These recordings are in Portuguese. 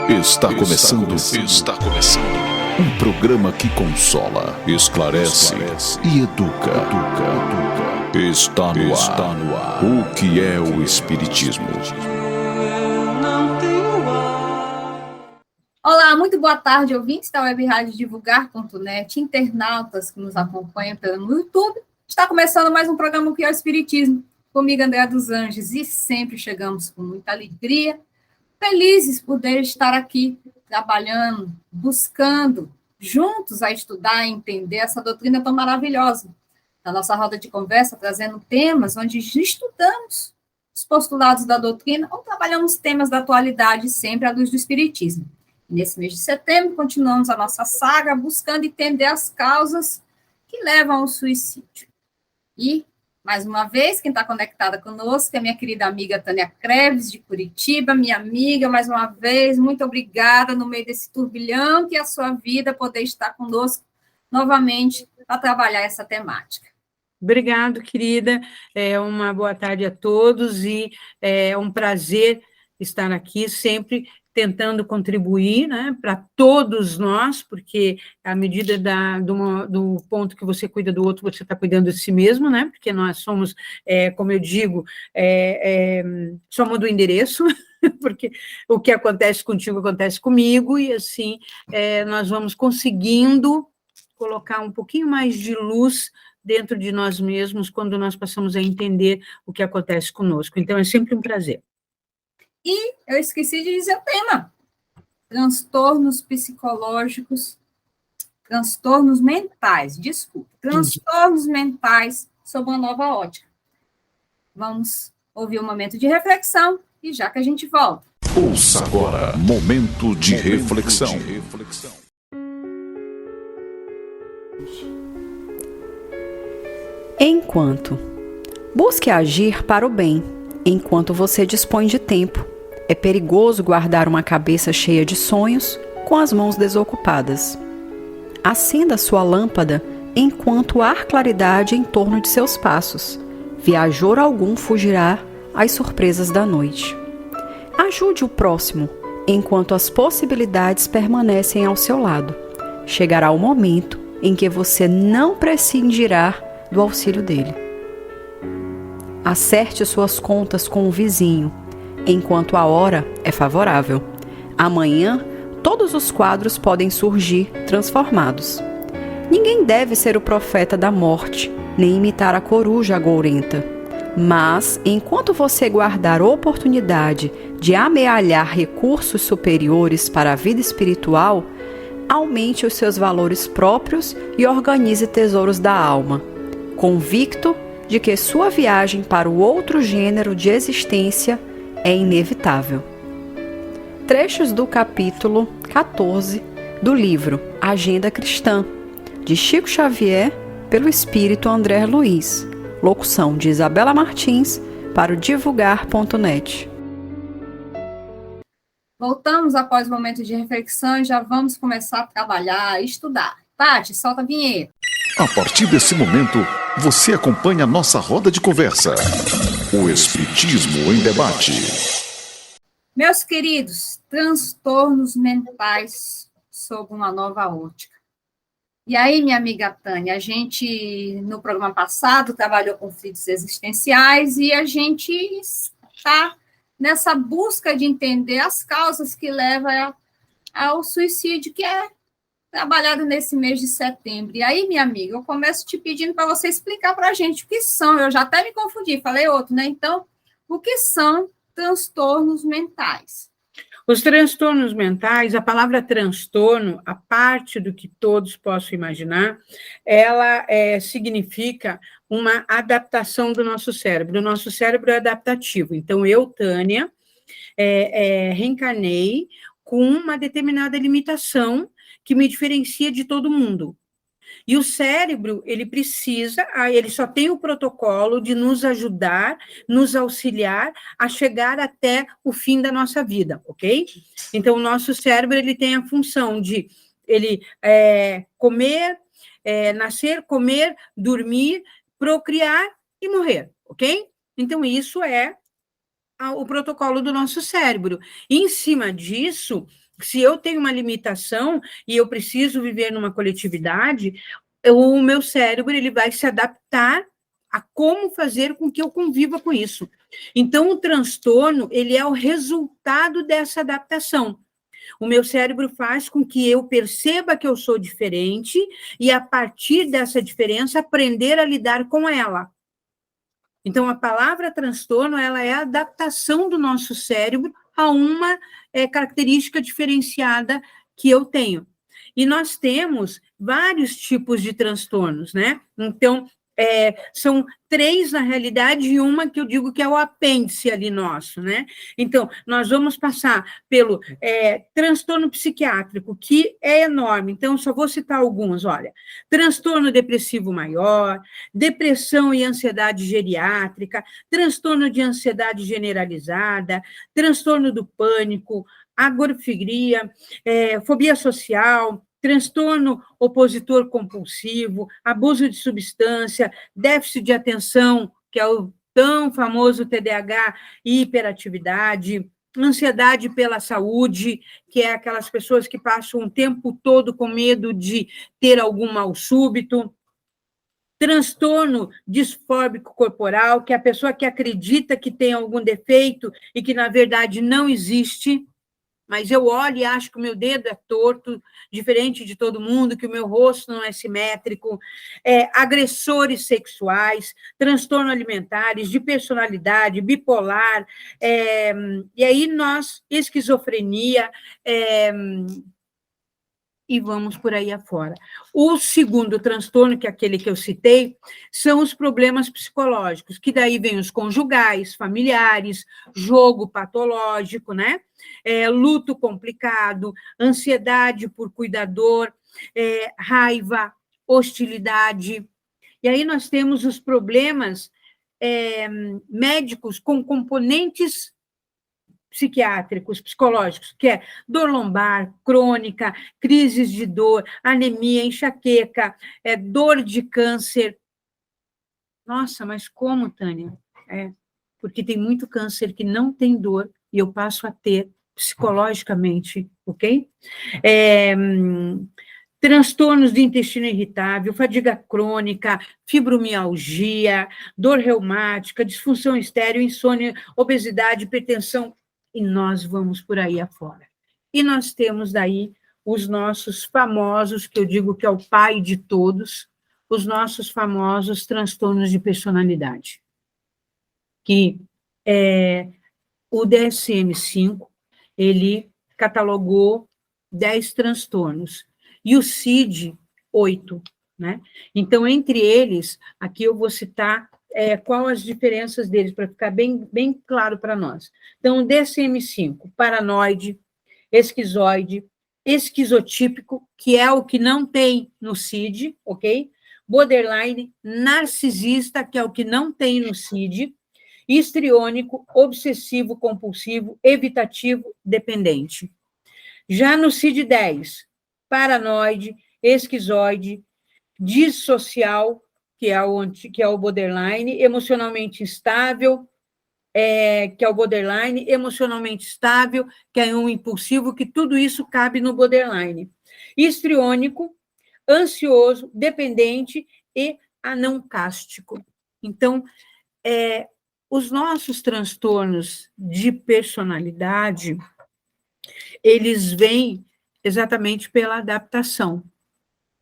Está começando um programa que consola, esclarece e educa. Está no ar. O que é o Espiritismo? Olá, muito boa tarde, ouvintes da Web Rádio Divulgar.net, internautas que nos acompanham pelo YouTube. Está começando mais um programa que é o Espiritismo, comigo, Andréa dos Anjos, e sempre chegamos com muita alegria, felizes por poder estar aqui, trabalhando, buscando, juntos a estudar e entender essa doutrina tão maravilhosa. Na nossa roda de conversa, trazendo temas onde estudamos os postulados da doutrina ou trabalhamos temas da atualidade, sempre à luz do Espiritismo. Nesse mês de setembro, continuamos a nossa saga buscando entender as causas que levam ao suicídio. E, mais uma vez, quem está conectada conosco é minha querida amiga Tânia Kreves, de Curitiba, minha amiga, mais uma vez, muito obrigada no meio desse turbilhão que é a sua vida, poder estar conosco novamente para trabalhar essa temática. Obrigado, querida. Uma boa tarde a todos e é um prazer estar aqui sempre tentando contribuir, né, para todos nós, porque à medida do ponto que você cuida do outro, você está cuidando de si mesmo, né, porque nós somos, como eu digo, somos do endereço, porque o que acontece contigo acontece comigo, e assim nós vamos conseguindo colocar um pouquinho mais de luz dentro de nós mesmos quando nós passamos a entender o que acontece conosco. Então, é sempre um prazer. E eu esqueci de dizer o tema: transtornos psicológicos, transtornos mentais, transtornos mentais sob uma nova ótica. Vamos ouvir um momento de reflexão e já que a gente volta. Ouça agora, momento de reflexão. Enquanto. Busque agir para o bem, enquanto você dispõe de tempo. É perigoso guardar uma cabeça cheia de sonhos com as mãos desocupadas. Acenda sua lâmpada enquanto há claridade em torno de seus passos. Viajor algum fugirá às surpresas da noite. Ajude o próximo enquanto as possibilidades permanecem ao seu lado. Chegará o momento em que você não prescindirá do auxílio dele. Acerte suas contas com o vizinho, enquanto a hora é favorável. Amanhã, todos os quadros podem surgir transformados. Ninguém deve ser o profeta da morte, nem imitar a coruja agourenta. Mas, enquanto você guardar oportunidade de amealhar recursos superiores para a vida espiritual, aumente os seus valores próprios e organize tesouros da alma, convicto de que sua viagem para o outro gênero de existência é inevitável. Trechos do capítulo 14 do livro Agenda Cristã, de Chico Xavier, pelo espírito André Luiz. Locução de Isabela Martins para o Divulgar.net. Voltamos após o momento de reflexão e já vamos começar a trabalhar, estudar. Tati, solta a vinheta. A partir desse momento, você acompanha a nossa roda de conversa. O Espiritismo em Debate. Meus queridos, transtornos mentais sob uma nova ótica. E aí, minha amiga Tânia, a gente, no programa passado, trabalhou conflitos existenciais e a gente está nessa busca de entender as causas que levam ao suicídio, que é trabalhado nesse mês de setembro. E aí, minha amiga, eu começo te pedindo para você explicar para a gente o que são. Eu já até me confundi, falei outro, né? Então, o que são transtornos mentais? Os transtornos mentais, a palavra transtorno, a parte do que todos possam imaginar, ela significa uma adaptação do nosso cérebro. O nosso cérebro é adaptativo. Então, eu, Tânia, reencarnei com uma determinada limitação que me diferencia de todo mundo. E o cérebro, ele só tem o protocolo de nos ajudar, nos auxiliar a chegar até o fim da nossa vida, ok? Então, o nosso cérebro, ele tem a função de comer, nascer, comer, dormir, procriar e morrer, ok? Então, isso é o protocolo do nosso cérebro. E, em cima disso, Se eu tenho uma limitação e eu preciso viver numa coletividade, o meu cérebro ele vai se adaptar a como fazer com que eu conviva com isso. Então, o transtorno, ele é o resultado dessa adaptação. O meu cérebro faz com que eu perceba que eu sou diferente e, a partir dessa diferença, aprender a lidar com ela. Então, a palavra transtorno, ela é a adaptação do nosso cérebro a uma característica diferenciada que eu tenho. E nós temos vários tipos de transtornos, né? Então, são 3, na realidade, e uma que eu digo que é o apêndice ali nosso, né? Então, nós vamos passar pelo transtorno psiquiátrico, que é enorme, então, só vou citar alguns, olha. Transtorno depressivo maior, depressão e ansiedade geriátrica, transtorno de ansiedade generalizada, transtorno do pânico, agoraforia, fobia social, transtorno opositor compulsivo, abuso de substância, déficit de atenção, que é o tão famoso TDAH e hiperatividade, ansiedade pela saúde, que é aquelas pessoas que passam o tempo todo com medo de ter algum mal súbito, transtorno disfóbico corporal, que é a pessoa que acredita que tem algum defeito e que, na verdade, não existe, mas eu olho e acho que o meu dedo é torto, diferente de todo mundo, que o meu rosto não é simétrico, agressores sexuais, transtorno alimentares, de personalidade, bipolar, e aí esquizofrenia, e vamos por aí afora. O segundo transtorno, que é aquele que eu citei, são os problemas psicológicos, que daí vem os conjugais, familiares, jogo patológico, né? Luto complicado, ansiedade por cuidador, raiva, hostilidade. E aí nós temos os problemas médicos com componentes psiquiátricos, psicológicos, que é dor lombar, crônica, crises de dor, anemia, enxaqueca, dor de câncer. Nossa, mas como, Tânia? Porque tem muito câncer que não tem dor e eu passo a ter psicologicamente, ok? Transtornos de intestino irritável, fadiga crônica, fibromialgia, dor reumática, disfunção estéril, insônia, obesidade, hipertensão, e nós vamos por aí afora. E nós temos daí os nossos famosos, que eu digo que é o pai de todos, os nossos famosos transtornos de personalidade, que o DSM-5, ele catalogou 10 transtornos, e o CID, 8, né? Então, entre eles, aqui eu vou citar qual as diferenças deles, para ficar bem claro para nós. Então, o DSM-5, paranoide, esquizoide, esquizotípico, que é o que não tem no CID, ok? Borderline, narcisista, que é o que não tem no CID, histriônico, obsessivo, compulsivo, evitativo, dependente. Já no CID-10, paranoide, esquizoide, dissocial, que é o borderline, emocionalmente instável, que é o borderline, emocionalmente estável, que é um impulsivo, que tudo isso cabe no borderline. Histriônico, ansioso, dependente e anancástico. Então, os nossos transtornos de personalidade, eles vêm exatamente pela adaptação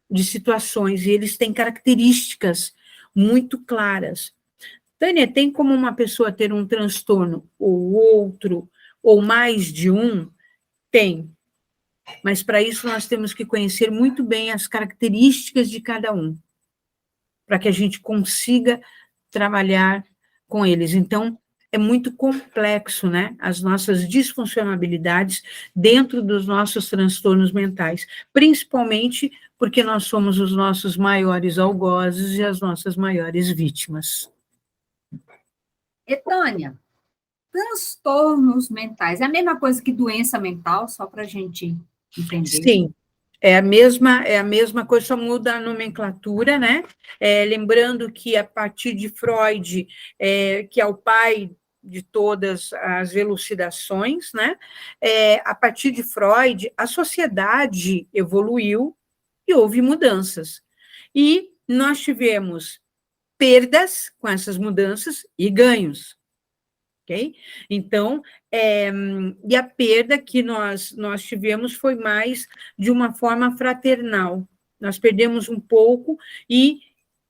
de situações, e eles têm características muito claras. Tânia, tem como uma pessoa ter um transtorno ou outro, ou mais de um? Tem. Mas para isso nós temos que conhecer muito bem as características de cada um, para que a gente consiga trabalhar com eles. Então, é muito complexo, né? As nossas disfuncionalidades dentro dos nossos transtornos mentais, principalmente porque nós somos os nossos maiores algozes e as nossas maiores vítimas. E, Tânia, transtornos mentais é a mesma coisa que doença mental, só para a gente entender? Sim, é a mesma coisa, só muda a nomenclatura, né? Lembrando que a partir de Freud, que é o pai de todas as elucidações, né? A partir de Freud, a sociedade evoluiu e houve mudanças. E nós tivemos perdas com essas mudanças e ganhos. Okay? Então, e a perda que nós tivemos foi mais de uma forma fraternal. Nós perdemos um pouco e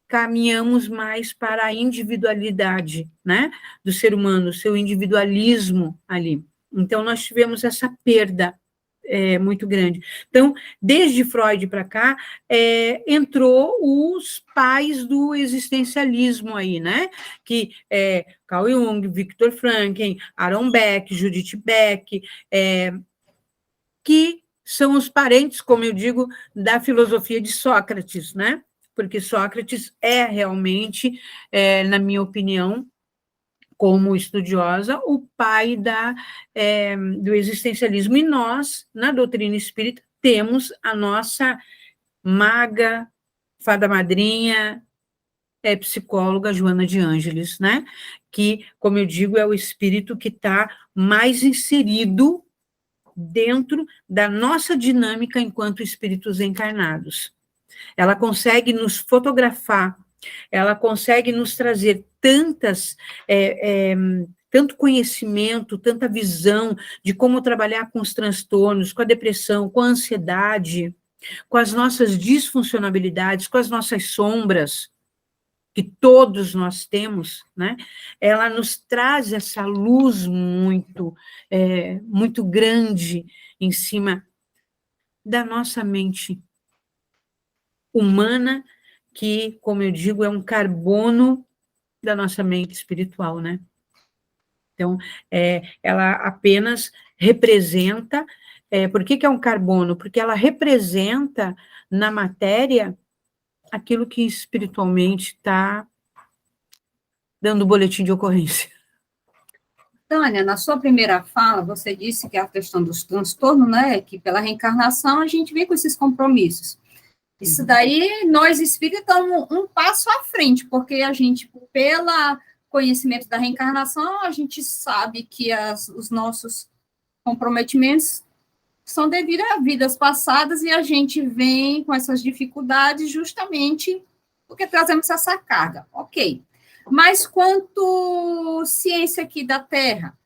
caminhamos mais para a individualidade, né, do ser humano, o seu individualismo ali. Então, nós tivemos essa perda muito grande. Então, desde Freud para cá, entrou os pais do existencialismo aí, né? Que Carl Jung, Viktor Frankl, Aaron Beck, Judith Beck, que são os parentes, como eu digo, da filosofia de Sócrates, né? Porque Sócrates é realmente, na minha opinião, como estudiosa, o pai do existencialismo. E nós, na doutrina espírita, temos a nossa maga, fada madrinha, psicóloga Joana de Ângeles, né? Que, como eu digo, é o espírito que está mais inserido dentro da nossa dinâmica enquanto espíritos encarnados. Ela consegue nos fotografar, ela consegue nos trazer tanto conhecimento, tanta visão de como trabalhar com os transtornos, com a depressão, com a ansiedade, com as nossas disfuncionalidades, com as nossas sombras, que todos nós temos, né? Ela nos traz essa luz muito grande em cima da nossa mente humana, que, como eu digo, é um carbono da nossa mente espiritual, né? Então, ela apenas representa... por que é um carbono? Porque ela representa na matéria aquilo que espiritualmente está dando boletim de ocorrência. Tânia, na sua primeira fala, você disse que a questão dos transtornos, né, que pela reencarnação a gente vem com esses compromissos. Isso daí, nós espíritas estamos um passo à frente, porque a gente, pelo conhecimento da reencarnação, a gente sabe que os nossos comprometimentos são devido a vidas passadas e a gente vem com essas dificuldades justamente porque trazemos essa carga. Ok. Mas quanto ciência aqui da Terra,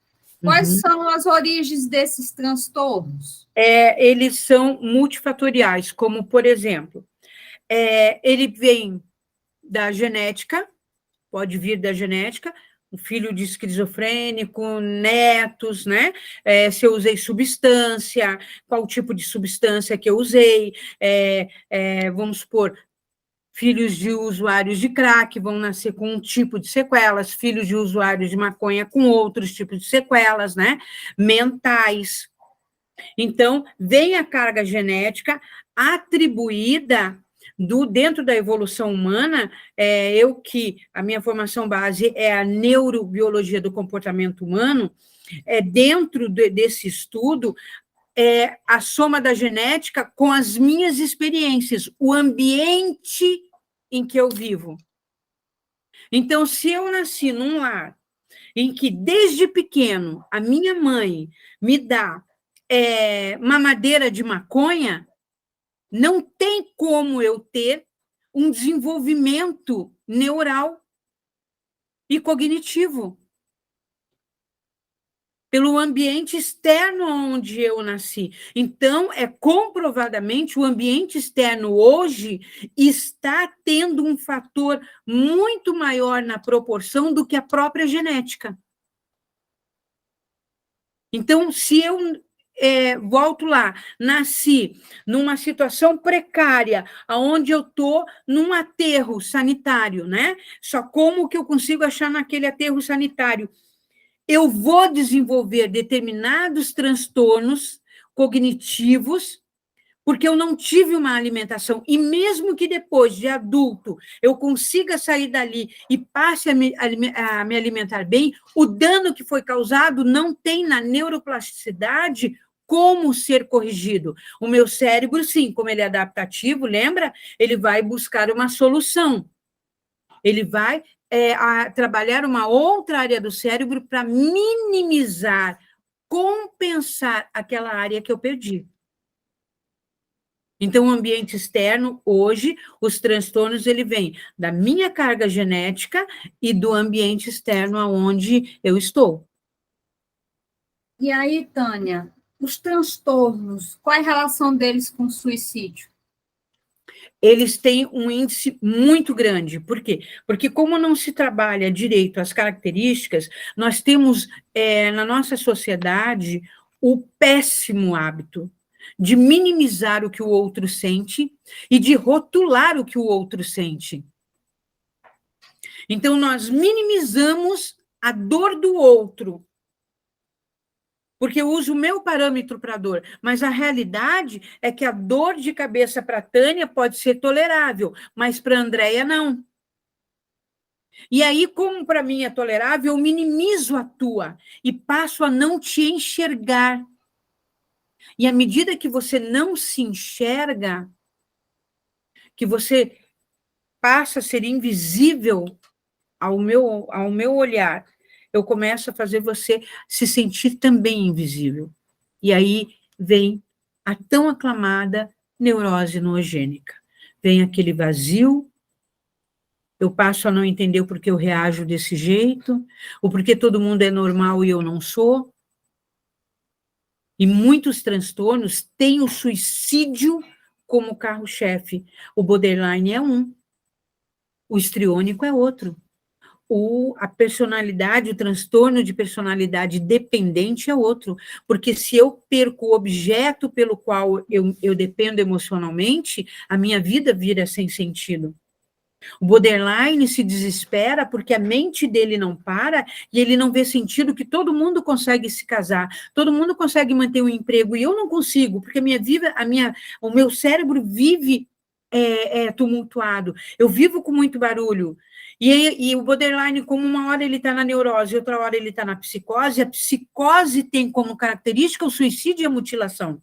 quais são as origens desses transtornos? Eles são multifatoriais, como, por exemplo, ele vem da genética, pode vir da genética, um filho de esquizofrênico, netos, né? Se eu usei substância, qual tipo de substância que eu usei, vamos supor, filhos de usuários de crack vão nascer com um tipo de sequelas, filhos de usuários de maconha com outros tipos de sequelas, né? Mentais. Então, vem a carga genética atribuída dentro da evolução humana. A minha formação base é a neurobiologia do comportamento humano. Dentro desse estudo, a soma da genética com as minhas experiências, o ambiente em que eu vivo. Então, se eu nasci num lar em que, desde pequeno, a minha mãe me dá mamadeira de maconha, não tem como eu ter um desenvolvimento neural e cognitivo. Pelo ambiente externo onde eu nasci. Então, comprovadamente, o ambiente externo hoje está tendo um fator muito maior na proporção do que a própria genética. Então, se eu volto lá, nasci numa situação precária, onde eu estou num aterro sanitário, né? Só como que eu consigo achar naquele aterro sanitário? Eu vou desenvolver determinados transtornos cognitivos, porque eu não tive uma alimentação. E mesmo que depois de adulto eu consiga sair dali e passe a me alimentar bem, o dano que foi causado não tem na neuroplasticidade como ser corrigido. O meu cérebro, sim, como ele é adaptativo, lembra? Ele vai buscar uma solução. Ele vai a trabalhar uma outra área do cérebro para minimizar, compensar aquela área que eu perdi. Então, o ambiente externo, hoje, os transtornos, ele vem da minha carga genética e do ambiente externo aonde eu estou. E aí, Tânia, os transtornos, qual é a relação deles com o suicídio? Eles têm um índice muito grande. Por quê? Porque como não se trabalha direito as características, nós temos na nossa sociedade o péssimo hábito de minimizar o que o outro sente e de rotular o que o outro sente. Então, nós minimizamos a dor do outro, porque eu uso o meu parâmetro para dor, mas a realidade é que a dor de cabeça para a Tânia pode ser tolerável, mas para a Andréia não. E aí, como para mim é tolerável, eu minimizo a tua e passo a não te enxergar. E à medida que você não se enxerga, que você passa a ser invisível ao meu olhar, eu começo a fazer você se sentir também invisível. E aí vem a tão aclamada neurose noogênica. Vem aquele vazio, eu passo a não entender o porquê eu reajo desse jeito, o porquê todo mundo é normal e eu não sou. E muitos transtornos têm o suicídio como carro-chefe. O borderline é um, o histriônico é outro. A personalidade, o transtorno de personalidade dependente é outro, porque se eu perco o objeto pelo qual eu dependo emocionalmente, a minha vida vira sem sentido. O borderline se desespera porque a mente dele não para e ele não vê sentido que todo mundo consegue se casar, todo mundo consegue manter um emprego e eu não consigo, porque o meu cérebro vive tumultuado, eu vivo com muito barulho. E o borderline, como uma hora ele está na neurose, outra hora ele está na psicose, a psicose tem como característica o suicídio e a mutilação.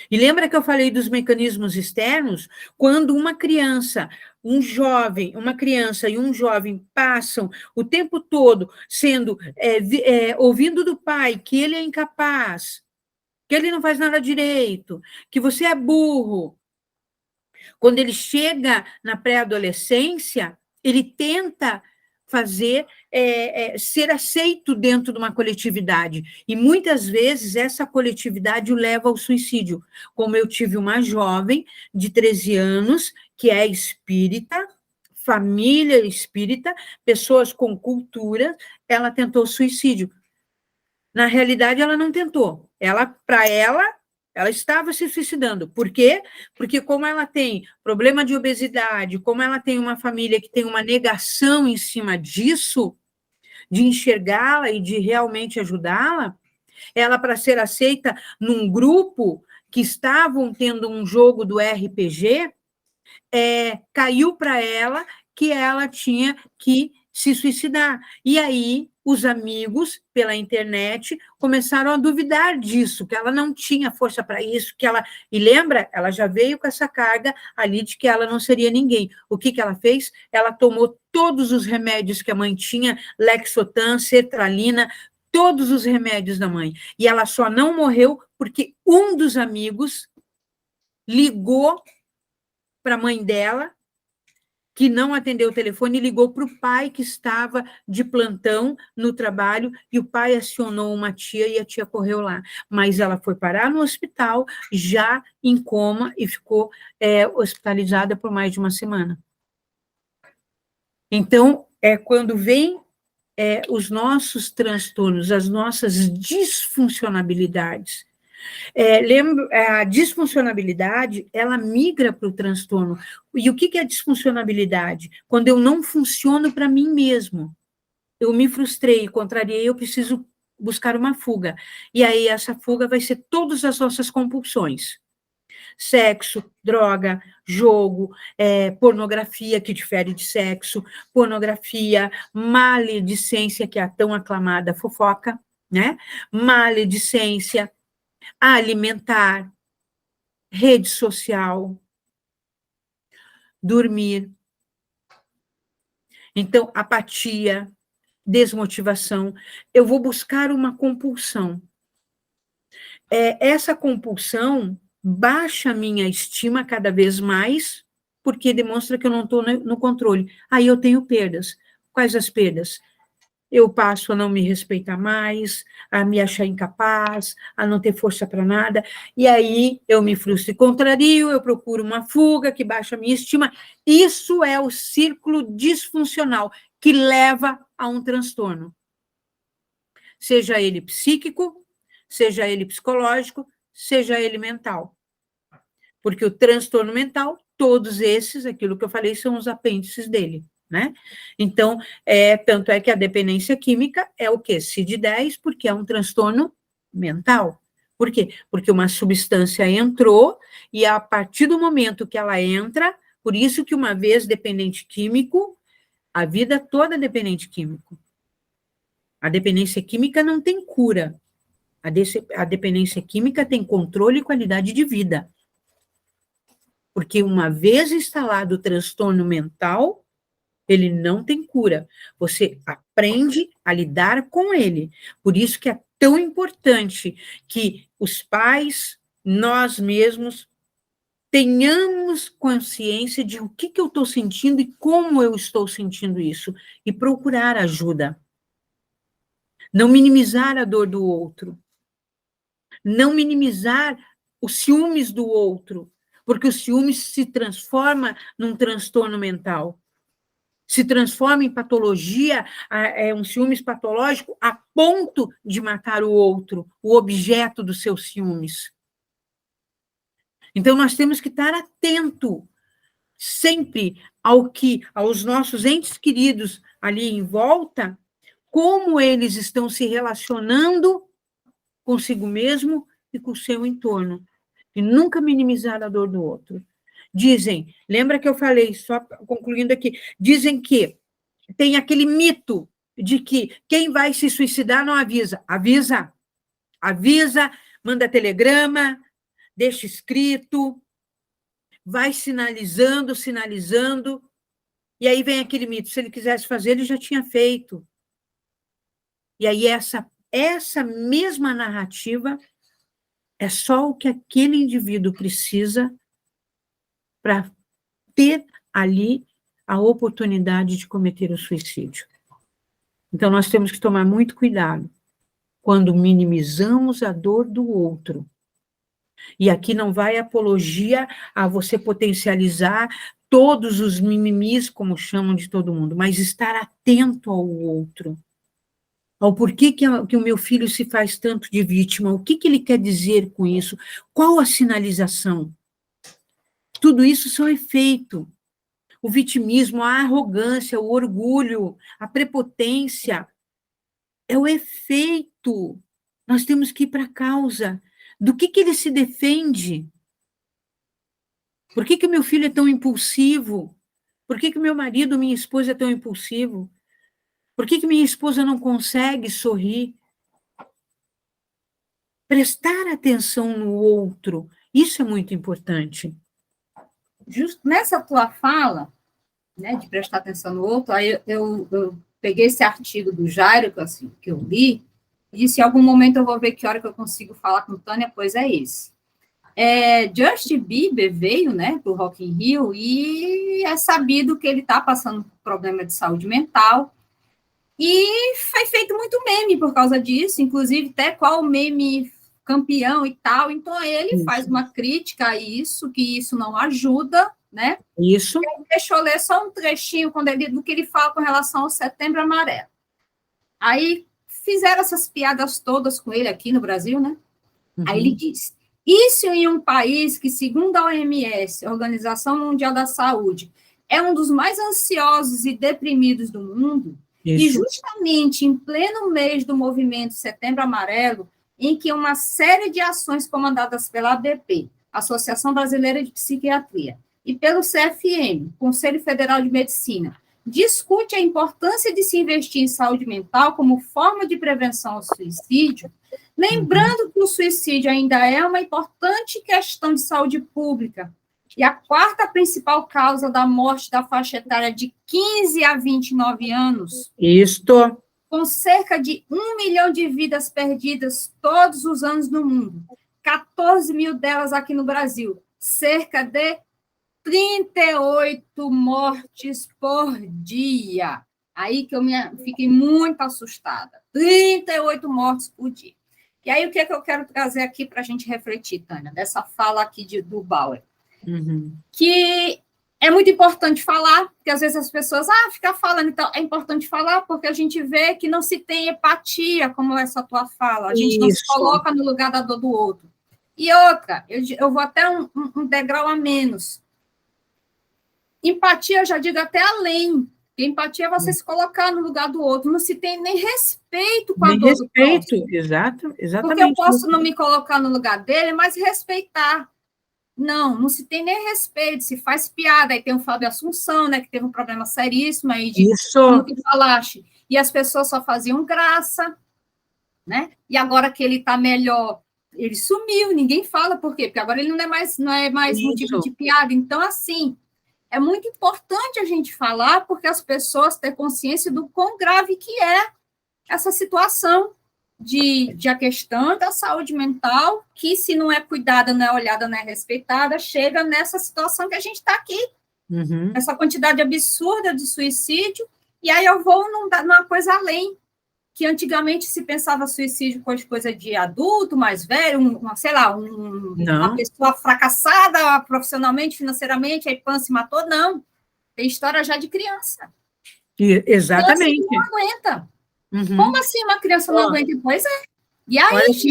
E lembra que eu falei dos mecanismos externos? Quando uma criança e um jovem passam o tempo todo sendo ouvindo do pai que ele é incapaz, que ele não faz nada direito, que você é burro. Quando ele chega na pré-adolescência, ele tenta ser aceito dentro de uma coletividade. E muitas vezes essa coletividade o leva ao suicídio. Como eu tive uma jovem de 13 anos, que é espírita, família espírita, pessoas com cultura, ela tentou suicídio. Na realidade, ela não tentou. Para ela estava se suicidando. Por quê? Porque como ela tem problema de obesidade, como ela tem uma família que tem uma negação em cima disso, de enxergá-la e de realmente ajudá-la, ela, para ser aceita num grupo que estavam tendo um jogo do RPG, caiu para ela que ela tinha que se suicidar. E aí, os amigos, pela internet, começaram a duvidar disso, que ela não tinha força para isso, E lembra, ela já veio com essa carga ali de que ela não seria ninguém. O que ela fez? Ela tomou todos os remédios que a mãe tinha, Lexotan, sertralina, todos os remédios da mãe. E ela só não morreu porque um dos amigos ligou para a mãe dela, que não atendeu o telefone, e ligou para o pai que estava de plantão no trabalho, e o pai acionou uma tia e a tia correu lá. Mas ela foi parar no hospital, já em coma, e ficou hospitalizada por mais de uma semana. Então, quando vem os nossos transtornos, as nossas disfuncionabilidades, a disfuncionabilidade, ela migra para o transtorno. E o que é disfuncionabilidade? Quando eu não funciono para mim mesmo. Eu me frustrei, contrariei, eu preciso buscar uma fuga. E aí essa fuga vai ser todas as nossas compulsões. Sexo, droga, jogo, pornografia, que difere de sexo, pornografia, maledicência, que é a tão aclamada fofoca, né? Maledicência, alimentar, rede social, dormir. Então, apatia, desmotivação, eu vou buscar uma compulsão. Essa compulsão baixa a minha estima cada vez mais, porque demonstra que eu não estou no controle. Aí eu tenho perdas. Quais as perdas? Eu passo a não me respeitar mais, a me achar incapaz, a não ter força para nada, e aí eu me frustro e contrario, eu procuro uma fuga que baixa a minha estima. Isso é o círculo disfuncional que leva a um transtorno. Seja ele psíquico, seja ele psicológico, seja ele mental. Porque o transtorno mental, todos esses, aquilo que eu falei, são os apêndices dele. Né? Então, tanto é que a dependência química é o quê? CID-10, porque é um transtorno mental. Por quê? Porque uma substância entrou e a partir do momento que ela entra, por isso que uma vez dependente químico, a vida toda é dependente químico. A dependência química não tem cura. A dependência química tem controle e qualidade de vida. Porque uma vez instalado o transtorno mental, ele não tem cura. Você aprende a lidar com ele. Por isso que é tão importante que os pais, nós mesmos, tenhamos consciência de o que eu estou sentindo e como eu estou sentindo isso. E procurar ajuda. Não minimizar a dor do outro. Não minimizar os ciúmes do outro. Porque o ciúme se transforma num transtorno mental. Se transforma em patologia, um ciúmes patológico, a ponto de matar o outro, o objeto dos seus ciúmes. Então, nós temos que estar atento sempre aos nossos entes queridos ali em volta, como eles estão se relacionando consigo mesmo e com o seu entorno. E nunca minimizar a dor do outro. Dizem, lembra que eu falei, só concluindo aqui, dizem que tem aquele mito de que quem vai se suicidar não avisa. Avisa, manda telegrama, deixa escrito, vai sinalizando, e aí vem aquele mito, se ele quisesse fazer, ele já tinha feito. E aí essa mesma narrativa é só o que aquele indivíduo precisa para ter ali a oportunidade de cometer o suicídio. Então, nós temos que tomar muito cuidado quando minimizamos a dor do outro. E aqui não vai apologia a você potencializar todos os mimimis, como chamam de todo mundo, mas estar atento ao outro. Ao porquê que o meu filho se faz tanto de vítima, o que ele quer dizer com isso, qual a sinalização. Tudo isso são efeito. O vitimismo, a arrogância, o orgulho, a prepotência, é o efeito. Nós temos que ir para a causa. Do que ele se defende? Por que o meu filho é tão impulsivo? Por que o meu marido, minha esposa é tão impulsivo? Por que minha esposa não consegue sorrir? Prestar atenção no outro, isso é muito importante. Justo nessa tua fala, né, de prestar atenção no outro, aí eu peguei esse artigo do Jairo, que eu li, e disse, em algum momento eu vou ver que hora que eu consigo falar com Tânia, pois é esse. Justin Bieber veio, né, para o Rock in Rio, e é sabido que ele está passando por problema de saúde mental, e foi feito muito meme por causa disso, inclusive até qual meme campeão e tal, então ele faz uma crítica a isso, que isso não ajuda, né? Isso. Deixa eu ler só um trechinho do que ele fala com relação ao Setembro Amarelo. Aí fizeram essas piadas todas com ele aqui no Brasil, né? Uhum. Aí ele diz, isso em um país que, segundo a OMS, Organização Mundial da Saúde, é um dos mais ansiosos e deprimidos do mundo, isso. E justamente em pleno mês do movimento Setembro Amarelo, em que uma série de ações comandadas pela ABP, Associação Brasileira de Psiquiatria, e pelo CFM, Conselho Federal de Medicina, discute a importância de se investir em saúde mental como forma de prevenção ao suicídio, lembrando que o suicídio ainda é uma importante questão de saúde pública, E a quarta principal causa da morte da faixa etária de 15 a 29 anos, Isto. com cerca de 1 milhão de vidas perdidas todos os anos no mundo, 14 mil delas aqui no Brasil, cerca de 38 mortes por dia. Aí que eu fiquei muito assustada. 38 mortes por dia. E aí, o que é que eu quero trazer aqui para a gente refletir, Tânia, dessa fala aqui do Bauer? Que é muito importante falar, porque às vezes as pessoas, ficar falando, então é importante falar, porque a gente vê que não se tem empatia, como essa tua fala, a gente não se coloca no lugar da dor do outro. E outra, eu vou até um degrau a menos. Empatia, eu já digo até além. Empatia é você se colocar no lugar do outro, não se tem nem respeito com a dor do próximo. Exatamente. Porque eu posso não me colocar no lugar dele, mas respeitar. Não se tem nem respeito, se faz piada, aí tem o Fábio Assunção, né, que teve um problema seríssimo aí de como que falaste, e as pessoas só faziam graça, né, e agora que ele está melhor, ele sumiu, ninguém fala por quê, porque agora ele não é mais motivo de piada, então, assim, é muito importante a gente falar, porque as pessoas têm consciência do quão grave que é essa situação, de a questão da saúde mental, que se não é cuidada, não é olhada, não é respeitada, chega nessa situação que a gente está aqui, essa quantidade absurda de suicídio, e aí eu vou numa coisa além, que antigamente se pensava suicídio com coisa de adulto, mais velho, uma pessoa fracassada profissionalmente, financeiramente, aí se matou, não. Tem história já de criança. Exatamente. Criança que não aguenta. Como assim uma criança não aguenta? Pois é. E aí, olha aqui,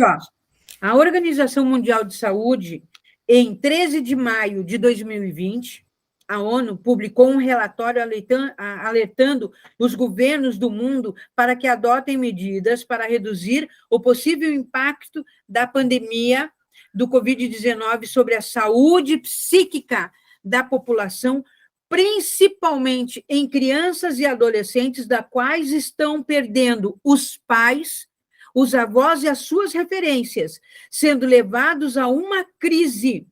a Organização Mundial de Saúde, em 13 de maio de 2020, a ONU publicou um relatório alertando os governos do mundo para que adotem medidas para reduzir o possível impacto da pandemia do Covid-19 sobre a saúde psíquica da população, principalmente em crianças e adolescentes, da quais estão perdendo os pais, os avós e as suas referências, sendo levados a uma crise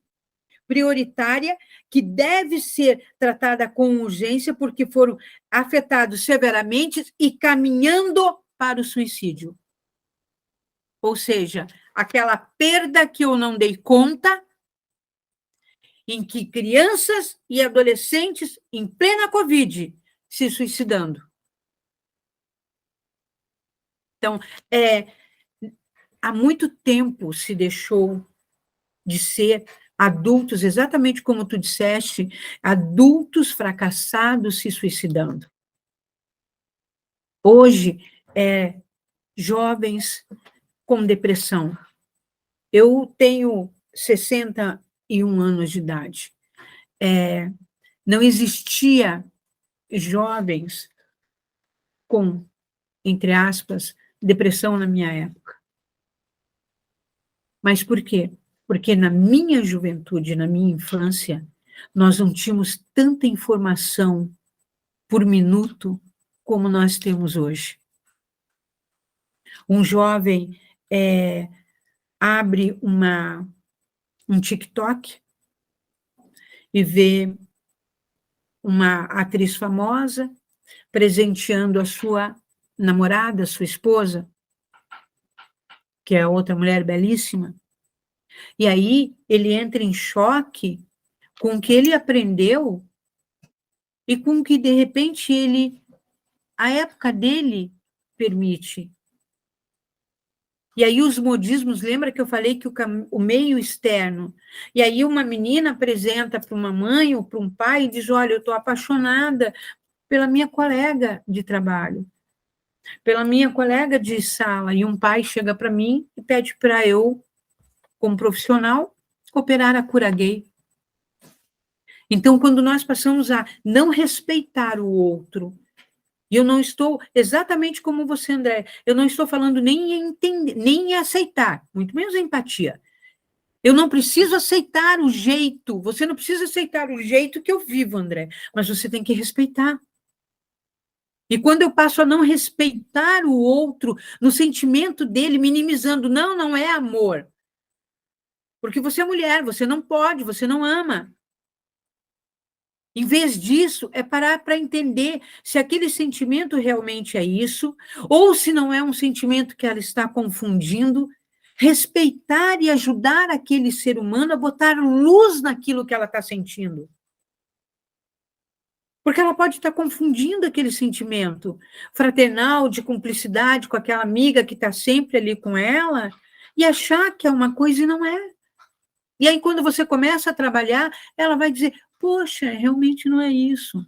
prioritária que deve ser tratada com urgência, porque foram afetados severamente e caminhando para o suicídio. Ou seja, aquela perda que eu não dei conta, em que crianças e adolescentes, em plena Covid, se suicidando. Então, há muito tempo se deixou de ser adultos, exatamente como tu disseste, adultos fracassados se suicidando. Hoje, jovens com depressão. Eu tenho 61 anos de idade. Não existia jovens com, entre aspas, depressão na minha época. Mas por quê? Porque na minha juventude, na minha infância, nós não tínhamos tanta informação por minuto como nós temos hoje. Um jovem abre um TikTok e vê uma atriz famosa presenteando a sua namorada, a sua esposa, que é outra mulher belíssima, e aí ele entra em choque com o que ele aprendeu e com o que, de repente, a época dele permite. E aí os modismos, lembra que eu falei que o meio externo, e aí uma menina apresenta para uma mãe ou para um pai e diz, olha, eu estou apaixonada pela minha colega de trabalho, pela minha colega de sala, e um pai chega para mim e pede para eu, como profissional, operar a cura gay. Então, quando nós passamos a não respeitar o outro, e eu não estou, exatamente como você, André, eu não estou falando nem em entender, nem em aceitar, muito menos a empatia. Eu não preciso aceitar o jeito, você não precisa aceitar o jeito que eu vivo, André, mas você tem que respeitar. E quando eu passo a não respeitar o outro, no sentimento dele, minimizando, não é amor. Porque você é mulher, você não pode, você não ama. Em vez disso, é parar para entender se aquele sentimento realmente é isso, ou se não é um sentimento que ela está confundindo, respeitar e ajudar aquele ser humano a botar luz naquilo que ela está sentindo. Porque ela pode estar confundindo aquele sentimento fraternal, de cumplicidade com aquela amiga que está sempre ali com ela, e achar que é uma coisa e não é. E aí, quando você começa a trabalhar, ela vai dizer, poxa, realmente não é isso.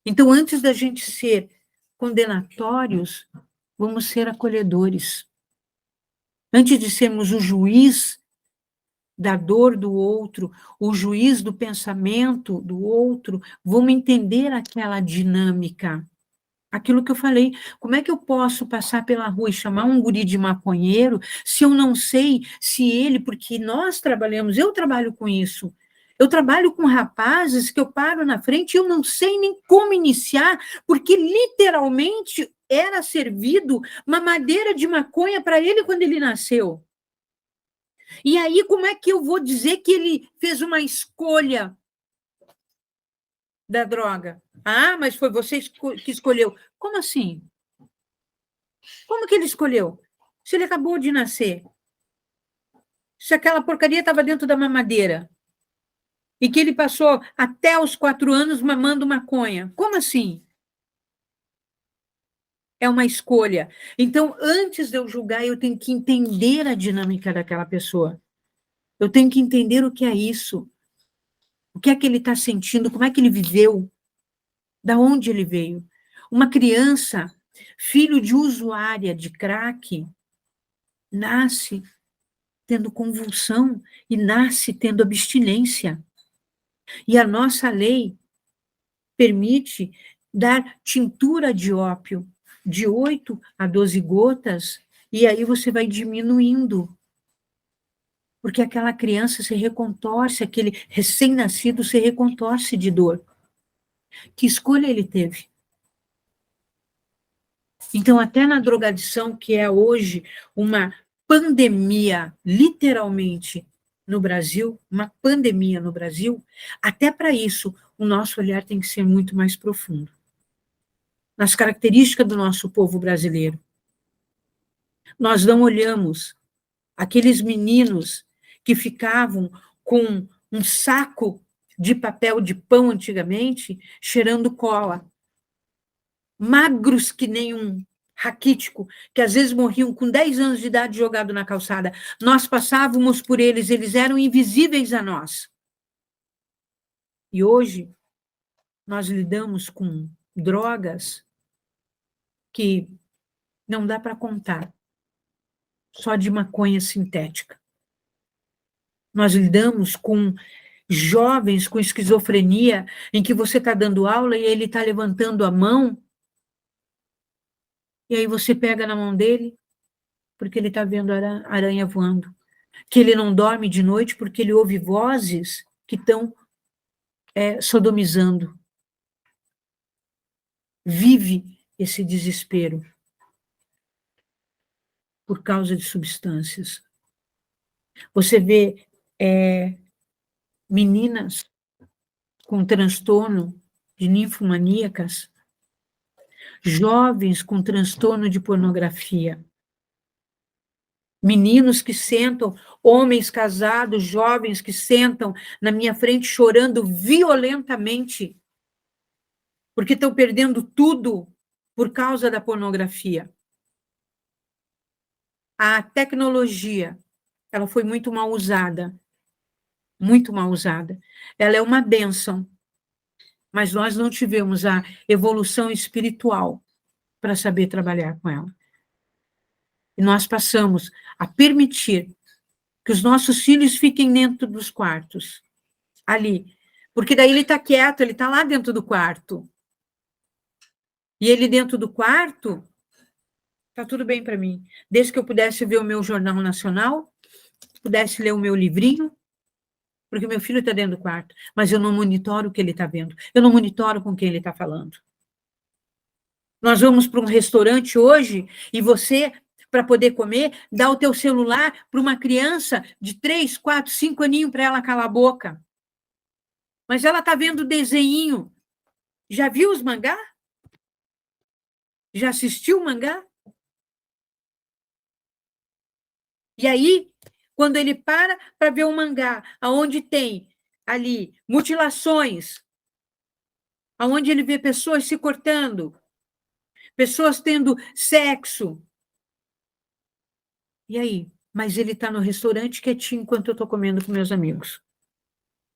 Então, antes da gente ser condenatórios, vamos ser acolhedores. Antes de sermos o juiz da dor do outro, o juiz do pensamento do outro, vamos entender aquela dinâmica. Aquilo que eu falei, como é que eu posso passar pela rua e chamar um guri de maconheiro se eu não sei se ele, porque nós trabalhamos, eu trabalho com isso, eu trabalho com rapazes que eu paro na frente e eu não sei nem como iniciar, porque literalmente era servido mamadeira de maconha para ele quando ele nasceu. E aí, como é que eu vou dizer que ele fez uma escolha da droga? Ah, mas foi você que escolheu. Como assim? Como que ele escolheu? Se ele acabou de nascer. Se aquela porcaria estava dentro da mamadeira. E que ele passou até os 4 anos mamando maconha. Como assim? É uma escolha. Então, antes de eu julgar, eu tenho que entender a dinâmica daquela pessoa. Eu tenho que entender o que é isso. O que é que ele está sentindo, como é que ele viveu, da onde ele veio. Uma criança, filho de usuária de crack, nasce tendo convulsão e nasce tendo abstinência. E a nossa lei permite dar tintura de ópio de 8 a 12 gotas, e aí você vai diminuindo. Porque aquela criança se recontorce, aquele recém-nascido se recontorce de dor. Que escolha ele teve? Então, até na drogadição, que é hoje uma pandemia, literalmente, no Brasil, uma pandemia no Brasil, até para isso, o nosso olhar tem que ser muito mais profundo. Nas características do nosso povo brasileiro. Nós não olhamos aqueles meninos que ficavam com um saco de papel de pão antigamente, cheirando cola. Magros que nem um raquítico, que às vezes morriam com 10 anos de idade jogado na calçada. Nós passávamos por eles, eles eram invisíveis a nós. E hoje, nós lidamos com drogas que não dá para contar, só de maconha sintética. Nós lidamos com jovens com esquizofrenia, em que você está dando aula e ele está levantando a mão, e aí você pega na mão dele, porque ele está vendo aranha voando. Que ele não dorme de noite porque ele ouve vozes que estão sodomizando. Vive esse desespero por causa de substâncias. Você vê meninas com transtorno de ninfomaníacas, jovens com transtorno de pornografia, meninos que sentam, homens casados, jovens que sentam na minha frente chorando violentamente, porque estão perdendo tudo por causa da pornografia. A tecnologia, ela foi muito mal usada, muito mal usada. Ela é uma bênção, mas nós não tivemos a evolução espiritual para saber trabalhar com ela. E nós passamos a permitir que os nossos filhos fiquem dentro dos quartos, ali. Porque daí ele está quieto, ele está lá dentro do quarto. E ele dentro do quarto, está tudo bem para mim. Desde que eu pudesse ver o meu Jornal Nacional, pudesse ler o meu livrinho, porque meu filho está dentro do quarto, mas eu não monitoro o que ele está vendo, eu não monitoro com quem ele está falando. Nós vamos para um restaurante hoje e você, para poder comer, dá o teu celular para uma criança de 3, 4, 5 aninhos para ela calar a boca. Mas ela está vendo desenho. Já viu os mangá? Já assistiu o mangá? E aí, quando ele para ver um mangá, aonde tem ali mutilações, aonde ele vê pessoas se cortando, pessoas tendo sexo. E aí? Mas ele está no restaurante quietinho enquanto eu estou comendo com meus amigos.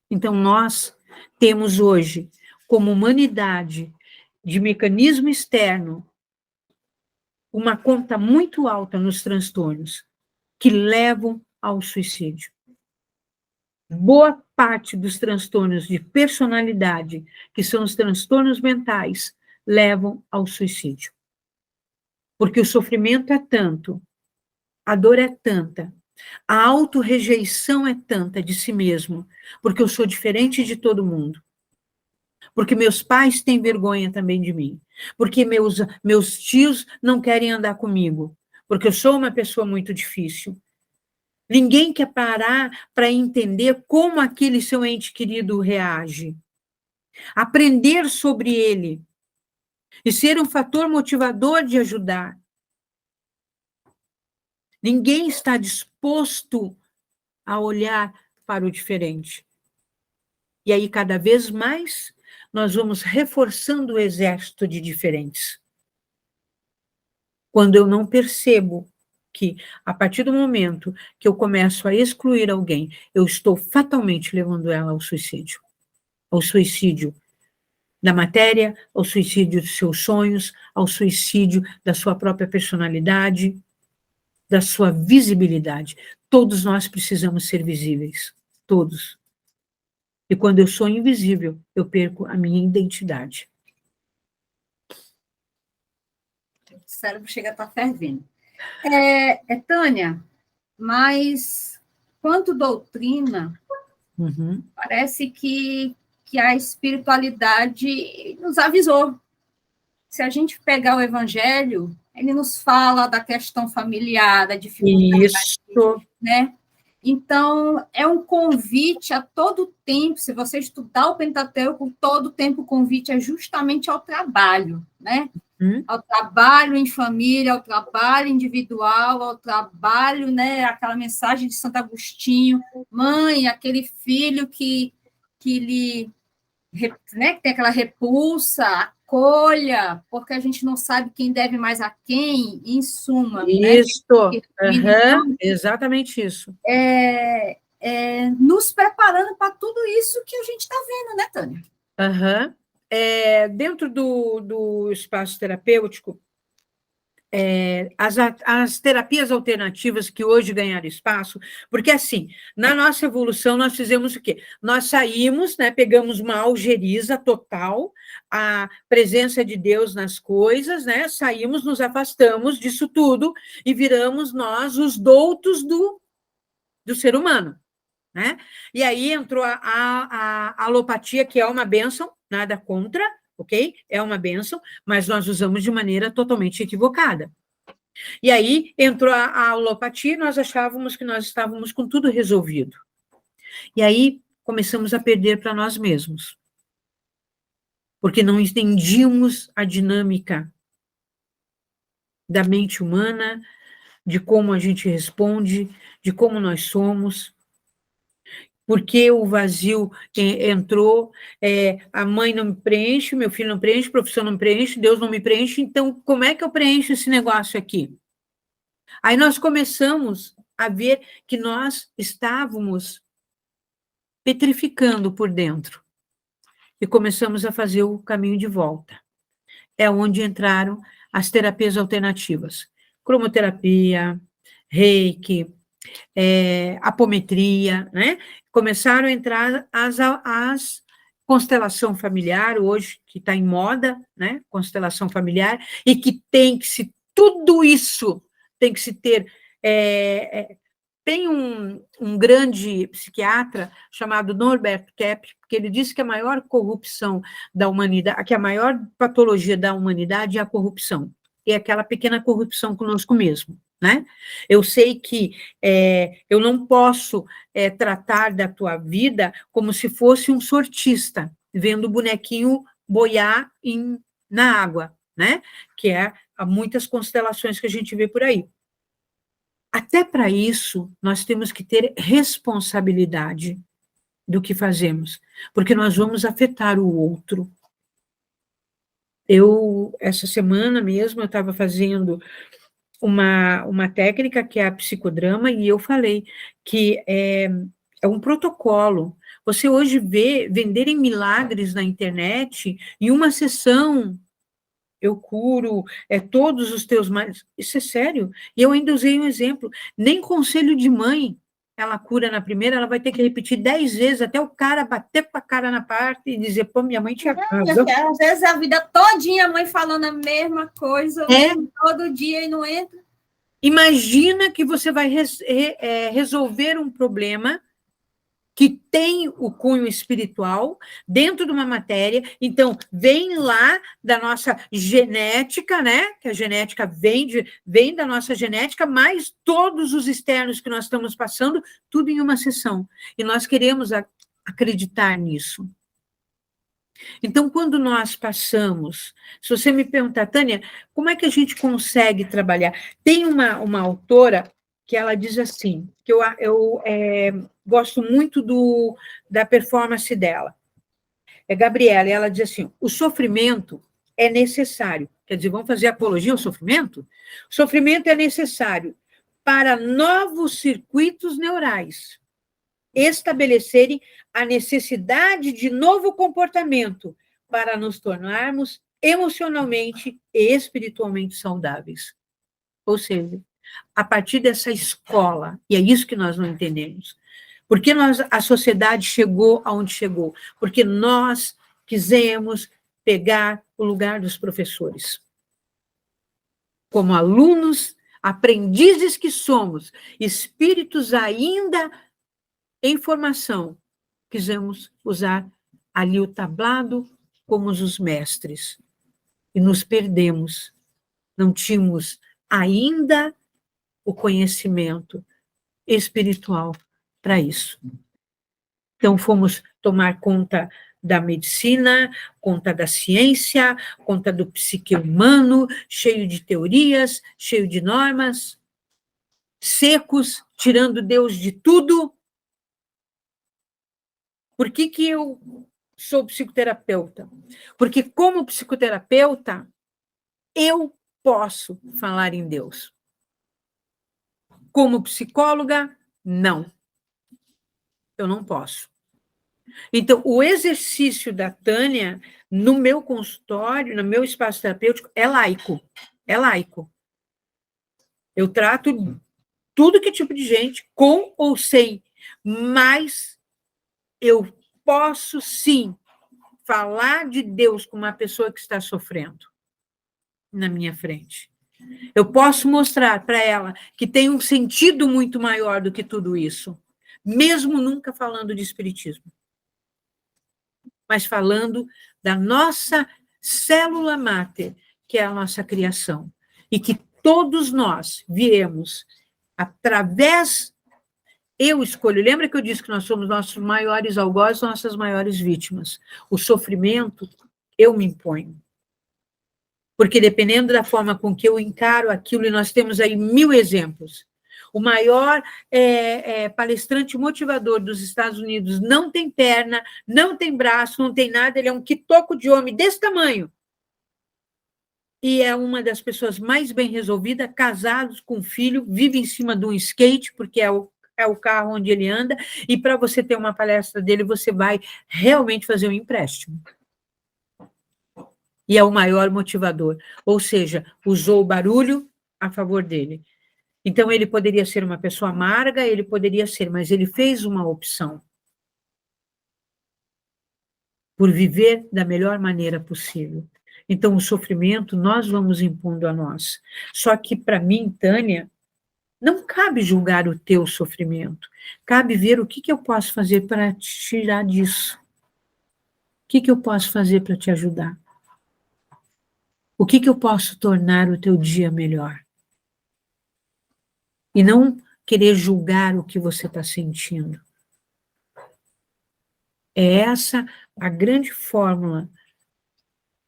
Então, nós temos hoje, como humanidade, de mecanismo externo, uma conta muito alta nos transtornos que levam ao suicídio. Boa parte dos transtornos de personalidade, que são os transtornos mentais, levam ao suicídio. Porque o sofrimento é tanto, a dor é tanta, a autorrejeição é tanta de si mesmo, porque eu sou diferente de todo mundo. Porque meus pais têm vergonha também de mim. Porque meus tios não querem andar comigo. Porque eu sou uma pessoa muito difícil. Ninguém quer parar para entender como aquele seu ente querido reage. Aprender sobre ele. E ser um fator motivador de ajudar. Ninguém está disposto a olhar para o diferente. E aí, cada vez mais, nós vamos reforçando o exército de diferentes. Quando eu não percebo que, a partir do momento que eu começo a excluir alguém, eu estou fatalmente levando ela ao suicídio. Ao suicídio da matéria, ao suicídio dos seus sonhos, ao suicídio da sua própria personalidade, da sua visibilidade. Todos nós precisamos ser visíveis. Todos. E quando eu sou invisível, eu perco a minha identidade. O cérebro chega a estar fervendo. Tânia, mas quanto doutrina, parece que a espiritualidade nos avisou. Se a gente pegar o evangelho, ele nos fala da questão familiar, da dificuldade, isso, né? Então, é um convite a todo tempo, se você estudar o Pentateuco, todo tempo o convite é justamente ao trabalho, né? Ao trabalho em família, ao trabalho individual, ao trabalho, né? Aquela mensagem de Santo Agostinho, mãe, aquele filho que lhe, né? Que tem aquela repulsa, acolha, porque a gente não sabe quem deve mais a quem, em suma. Isso, né? Exatamente isso. Nos preparando para tudo isso que a gente está vendo, né, Tânia? Dentro do espaço terapêutico, as terapias alternativas que hoje ganharam espaço, porque assim, na nossa evolução nós fizemos o quê? Nós saímos, né, pegamos uma algeriza total, a presença de Deus nas coisas, né, saímos, nos afastamos disso tudo e viramos nós os doutos do ser humano, né? E aí entrou a alopatia, que é uma bênção, nada contra, ok? É uma bênção, mas nós usamos de maneira totalmente equivocada. E aí entrou a alopatia, nós achávamos que nós estávamos com tudo resolvido. E aí começamos a perder para nós mesmos. Porque não entendíamos a dinâmica da mente humana, de como a gente responde, de como nós somos. Porque o vazio entrou, a mãe não me preenche, meu filho não preenche, o professor não me preenche, Deus não me preenche, então como é que eu preencho esse negócio aqui? Aí nós começamos a ver que nós estávamos petrificando por dentro e começamos a fazer o caminho de volta. É onde entraram as terapias alternativas, cromoterapia, reiki, apometria, né? Começaram a entrar as constelação familiar, hoje, que está em moda, né? Constelação familiar, e que tem que se, tudo isso tem que se ter. Tem um grande psiquiatra chamado Norbert Kepp, que ele disse que a maior corrupção da humanidade, que a maior patologia da humanidade é a corrupção, é aquela pequena corrupção conosco mesmo, né? Eu sei que eu não posso tratar da tua vida como se fosse um sortista, vendo o bonequinho boiar na água, né? Que é muitas constelações que a gente vê por aí. Até para isso, nós temos que ter responsabilidade do que fazemos, porque nós vamos afetar o outro. Essa semana mesmo, eu estava fazendo uma técnica que é a psicodrama, e eu falei que é um protocolo. Você hoje vê venderem milagres na internet, e uma sessão eu curo todos os teus males. Isso é sério. E eu ainda usei um exemplo. Nem conselho de mãe ela cura na primeira, ela vai ter que repetir 10 vezes até o cara bater com a cara na parte e dizer, pô, minha mãe tinha razão. Às vezes a vida todinha a mãe falando a mesma coisa, todo dia e não entra. Imagina que você vai resolver um problema que tem o cunho espiritual dentro de uma matéria, então vem lá da nossa genética, né? Que a genética vem da nossa genética, mais todos os externos que nós estamos passando, tudo em uma sessão. E nós queremos acreditar nisso. Então, quando nós passamos, se você me perguntar, Tânia, como é que a gente consegue trabalhar? Tem uma autora que ela diz assim, que eu gosto muito da performance dela, é Gabriela, e ela diz assim, o sofrimento é necessário, quer dizer, vamos fazer apologia ao sofrimento? O sofrimento é necessário para novos circuitos neurais estabelecerem a necessidade de novo comportamento para nos tornarmos emocionalmente e espiritualmente saudáveis. Ou seja, a partir dessa escola, e é isso que nós não entendemos. Por que a sociedade chegou aonde chegou? Porque nós quisemos pegar o lugar dos professores. Como alunos, aprendizes que somos, espíritos ainda em formação, quisemos usar ali o tablado como os mestres. E nos perdemos. Não tínhamos ainda o conhecimento espiritual para isso. Então, fomos tomar conta da medicina, conta da ciência, conta do psique humano, cheio de teorias, cheio de normas, secos, tirando Deus de tudo. Por que eu sou psicoterapeuta? Porque, como psicoterapeuta, eu posso falar em Deus. Como psicóloga, não. Eu não posso. Então, o exercício da Tânia, no meu consultório, no meu espaço terapêutico, é laico. É laico. Eu trato tudo que tipo de gente, com ou sem, mas eu posso, sim, falar de Deus com uma pessoa que está sofrendo na minha frente. Eu posso mostrar para ela que tem um sentido muito maior do que tudo isso, mesmo nunca falando de espiritismo, mas falando da nossa célula máter, que é a nossa criação, e que todos nós viemos através. Eu escolho, lembra que eu disse que nós somos nossos maiores algozes, nossas maiores vítimas. O sofrimento, eu me imponho. Porque dependendo da forma com que eu encaro aquilo, e nós temos aí 1000 exemplos. O maior palestrante motivador dos Estados Unidos não tem perna, não tem braço, não tem nada, ele é um quitoco de homem desse tamanho. E é uma das pessoas mais bem resolvidas, casados com filho, vive em cima de um skate, porque é o carro onde ele anda, e para você ter uma palestra dele, você vai realmente fazer um empréstimo. E é o maior motivador, ou seja, usou o barulho a favor dele. Então, ele poderia ser uma pessoa amarga, ele poderia ser, mas ele fez uma opção por viver da melhor maneira possível. Então, o sofrimento nós vamos impondo a nós. Só que, para mim, Tânia, não cabe julgar o teu sofrimento, cabe ver o que eu posso fazer para te tirar disso. O que eu posso fazer para te ajudar? O que eu posso tornar o teu dia melhor? E não querer julgar o que você está sentindo. É essa a grande fórmula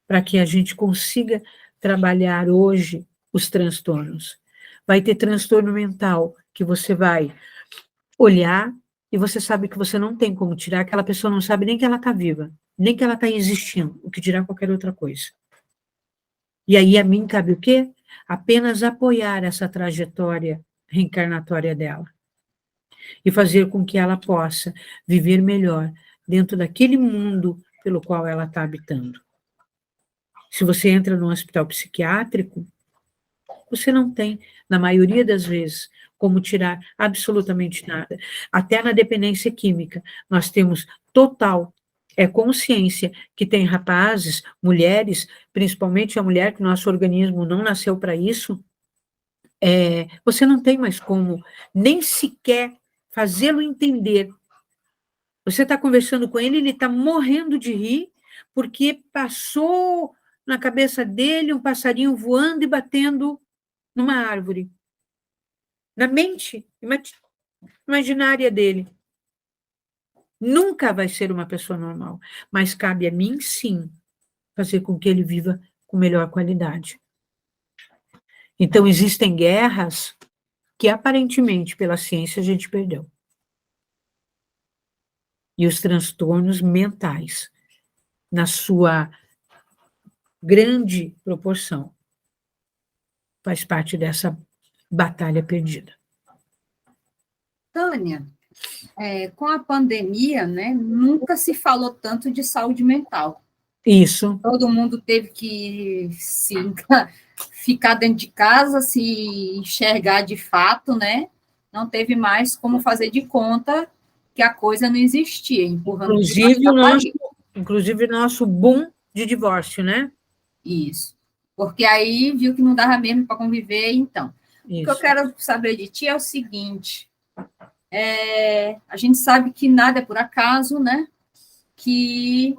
para que a gente consiga trabalhar hoje os transtornos. Vai ter transtorno mental que você vai olhar e você sabe que você não tem como tirar, aquela pessoa não sabe nem que ela está viva, nem que ela está existindo, o que dirá qualquer outra coisa. E aí a mim cabe o quê? Apenas apoiar essa trajetória reencarnatória dela e fazer com que ela possa viver melhor dentro daquele mundo pelo qual ela está habitando. Se você entra num hospital psiquiátrico, você não tem, na maioria das vezes, como tirar absolutamente nada. Até na dependência química, nós temos total consciência que tem rapazes, mulheres, principalmente a mulher, que nosso organismo não nasceu para isso, você não tem mais como nem sequer fazê-lo entender. Você está conversando com ele está morrendo de rir, porque passou na cabeça dele um passarinho voando e batendo numa árvore. Na mente imaginária dele. Nunca vai ser uma pessoa normal, mas cabe a mim, sim, fazer com que ele viva com melhor qualidade. Então, existem guerras que, aparentemente, pela ciência, a gente perdeu. E os transtornos mentais, na sua grande proporção, faz parte dessa batalha perdida. Tânia, com a pandemia, né, nunca se falou tanto de saúde mental. Isso. Todo mundo teve que ficar dentro de casa, se enxergar de fato, né? Não teve mais como fazer de conta que a coisa não existia, empurrando inclusive o nosso boom de divórcio, né? Isso. Porque aí viu que não dava mesmo para conviver, então. Isso. O que eu quero saber de ti é o seguinte, a gente sabe que nada é por acaso, né? Que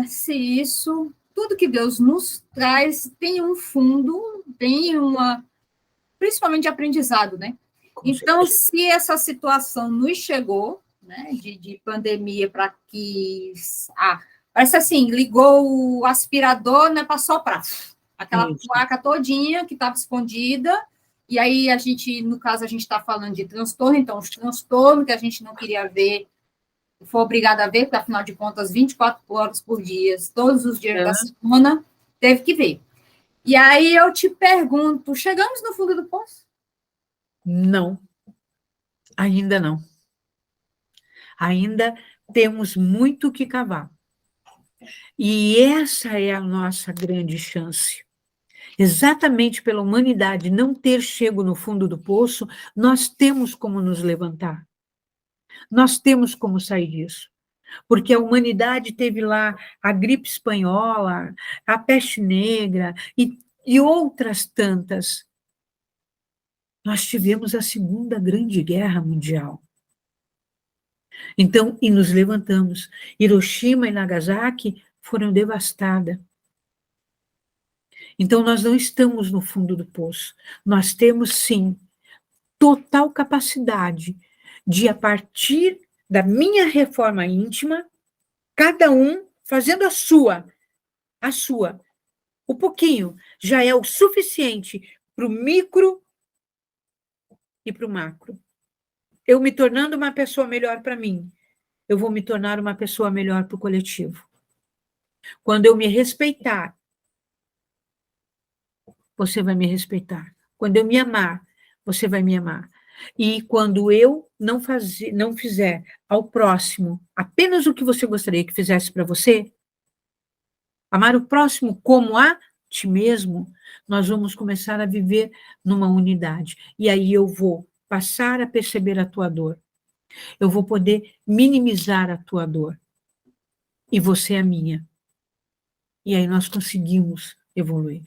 se isso, tudo que Deus nos traz tem um fundo, tem principalmente aprendizado, né? Então, se essa situação nos chegou, né, de pandemia, para que parece assim, ligou o aspirador, né, para soprar aquela placa todinha que estava escondida, e aí no caso, a gente está falando de transtorno, então os transtornos que a gente não queria ver, foi obrigada a ver, porque afinal de contas, 24 horas por dia, todos os dias da semana, teve que ver. E aí eu te pergunto, chegamos no fundo do poço? Não, ainda não. Ainda temos muito que cavar. E essa é a nossa grande chance. Exatamente pela humanidade não ter chego no fundo do poço, nós temos como nos levantar. Nós temos como sair disso. Porque a humanidade teve lá a gripe espanhola, a peste negra e outras tantas. Nós tivemos a Segunda Grande Guerra Mundial. Então, e nos levantamos. Hiroshima e Nagasaki foram devastadas. Então, nós não estamos no fundo do poço. Nós temos, sim, total capacidade de, a partir da minha reforma íntima, cada um fazendo a sua, o pouquinho, já é o suficiente para o micro e para o macro. Eu me tornando uma pessoa melhor para mim, eu vou me tornar uma pessoa melhor para o coletivo. Quando eu me respeitar, você vai me respeitar. Quando eu me amar, você vai me amar. E quando eu não fizer ao próximo apenas o que você gostaria que fizesse para você, amar o próximo como a ti mesmo, nós vamos começar a viver numa unidade. E aí eu vou passar a perceber a tua dor. Eu vou poder minimizar a tua dor. E você a minha. E aí nós conseguimos evoluir.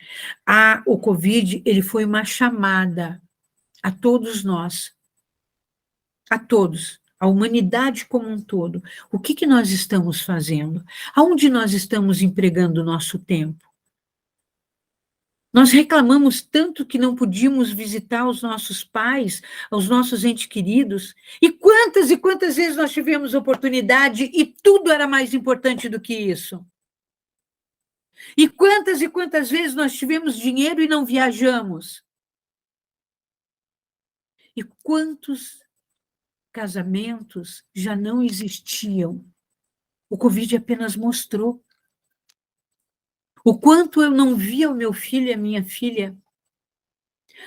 O Covid, ele foi uma chamada a todos nós, a todos, a humanidade como um todo. O que nós estamos fazendo? Aonde nós estamos empregando o nosso tempo? Nós reclamamos tanto que não podíamos visitar os nossos pais, os nossos entes queridos, e quantas vezes nós tivemos oportunidade e tudo era mais importante do que isso? E quantas vezes nós tivemos dinheiro e não viajamos? E quantos casamentos já não existiam? O Covid apenas mostrou. O quanto eu não via o meu filho e a minha filha.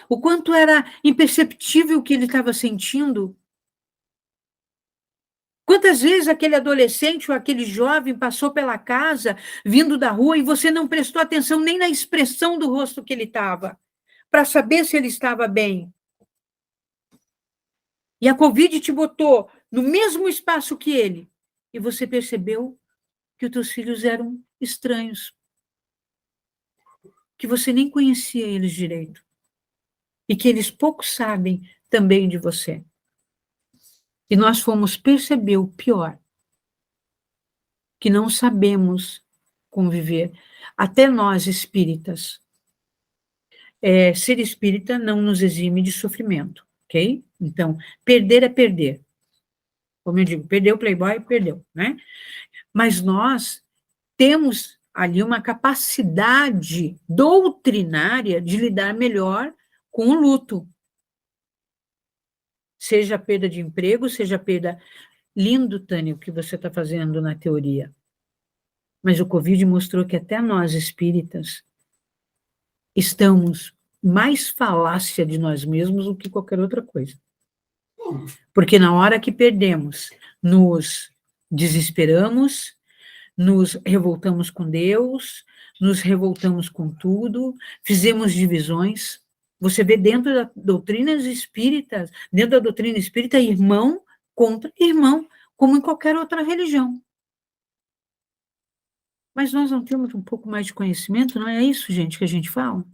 O quanto era imperceptível o que ele estava sentindo. Quantas vezes aquele adolescente ou aquele jovem passou pela casa, vindo da rua, e você não prestou atenção nem na expressão do rosto que ele estava, para saber se ele estava bem. E a Covid te botou no mesmo espaço que ele, e você percebeu que os teus filhos eram estranhos, que você nem conhecia eles direito, e que eles pouco sabem também de você. E nós fomos perceber o pior, que não sabemos conviver. Até nós, espíritas. Ser espírita não nos exime de sofrimento, ok? Então, perder é perder. Como eu digo, perdeu o Playboy, perdeu, né? Mas nós temos ali uma capacidade doutrinária de lidar melhor com o luto. Seja a perda de emprego, seja a perda... Lindo, Tânia, o que você está fazendo na teoria. Mas o Covid mostrou que até nós, espíritas, estamos mais falácia de nós mesmos do que qualquer outra coisa. Porque na hora que perdemos, nos desesperamos, nos revoltamos com Deus, nos revoltamos com tudo, fizemos divisões. Você vê dentro da doutrina espírita, irmão contra irmão, como em qualquer outra religião. Mas nós não temos um pouco mais de conhecimento, não é isso, gente, que a gente fala?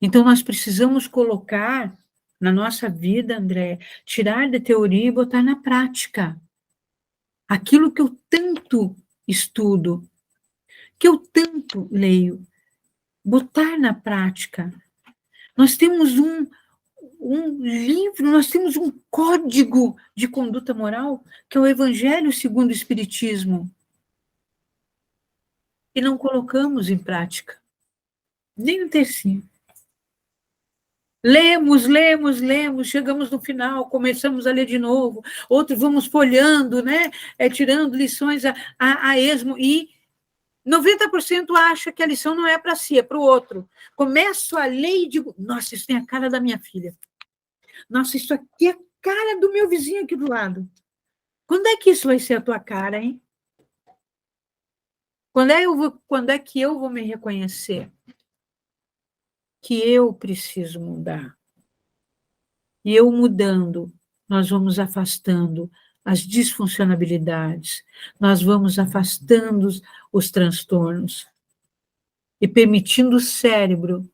Então, nós precisamos colocar na nossa vida, André, tirar da teoria e botar na prática. Aquilo que eu tanto estudo, que eu tanto leio, botar na prática. Nós temos um livro, nós temos um código de conduta moral, que é o Evangelho segundo o Espiritismo. E não colocamos em prática. Nem um tercinho. Lemos, chegamos no final, começamos a ler de novo, outros vamos folhando, né? Tirando lições a esmo, e 90% acha que a lição não é para si, é para o outro. Começo a ler e digo, nossa, isso tem a cara da minha filha. Nossa, isso aqui é a cara do meu vizinho aqui do lado. Quando é que isso vai ser a tua cara, hein? Quando é que eu vou me reconhecer? Que eu preciso mudar. E eu mudando, nós vamos afastando as disfuncionalidades, nós vamos afastando os transtornos e permitindo o cérebro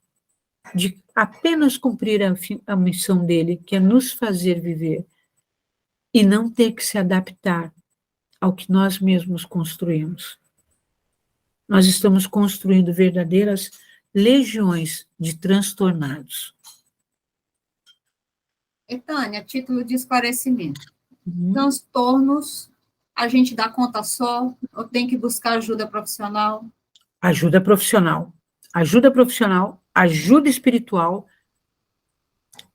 de apenas cumprir a missão dele, que é nos fazer viver, e não ter que se adaptar ao que nós mesmos construímos. Nós estamos construindo verdadeiras legiões de transtornados. E, Tânia, título de esclarecimento. Transtornos, a gente dá conta só ou tem que buscar ajuda profissional? Ajuda profissional. Ajuda profissional, ajuda espiritual,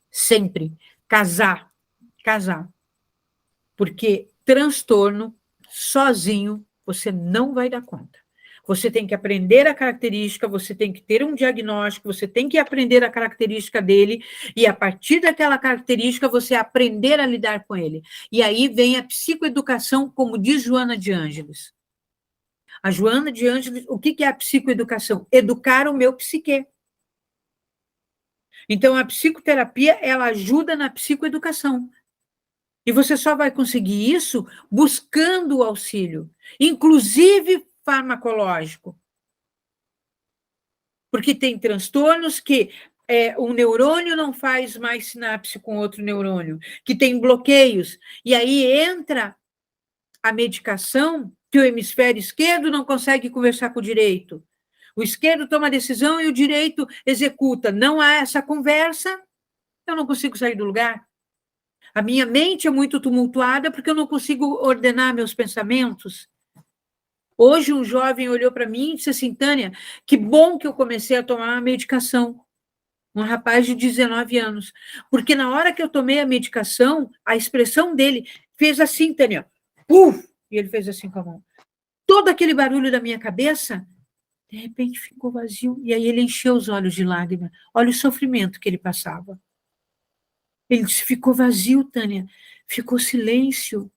sempre. Casar. Porque transtorno, sozinho, você não vai dar conta. Você tem que aprender a característica, você tem que ter um diagnóstico, você tem que aprender a característica dele, e a partir daquela característica, você aprender a lidar com ele. E aí vem a psicoeducação, como diz Joana de Ângeles. A Joana de Ângeles, o que é a psicoeducação? Educar o meu psique. Então, a psicoterapia, ela ajuda na psicoeducação. E você só vai conseguir isso buscando o auxílio, inclusive farmacológico. Porque tem transtornos que um neurônio não faz mais sinapse com outro neurônio, que tem bloqueios, e aí entra a medicação que o hemisfério esquerdo não consegue conversar com o direito. O esquerdo toma a decisão e o direito executa. Não há essa conversa, eu não consigo sair do lugar. A minha mente é muito tumultuada porque eu não consigo ordenar meus pensamentos. Hoje um jovem olhou para mim e disse assim, Tânia, que bom que eu comecei a tomar uma medicação. Um rapaz de 19 anos. Porque na hora que eu tomei a medicação, a expressão dele fez assim, Tânia, e ele fez assim com a mão. Todo aquele barulho da minha cabeça, de repente ficou vazio. E aí ele encheu os olhos de lágrima. Olha o sofrimento que ele passava. Ele disse, ficou vazio, Tânia. Ficou silêncio.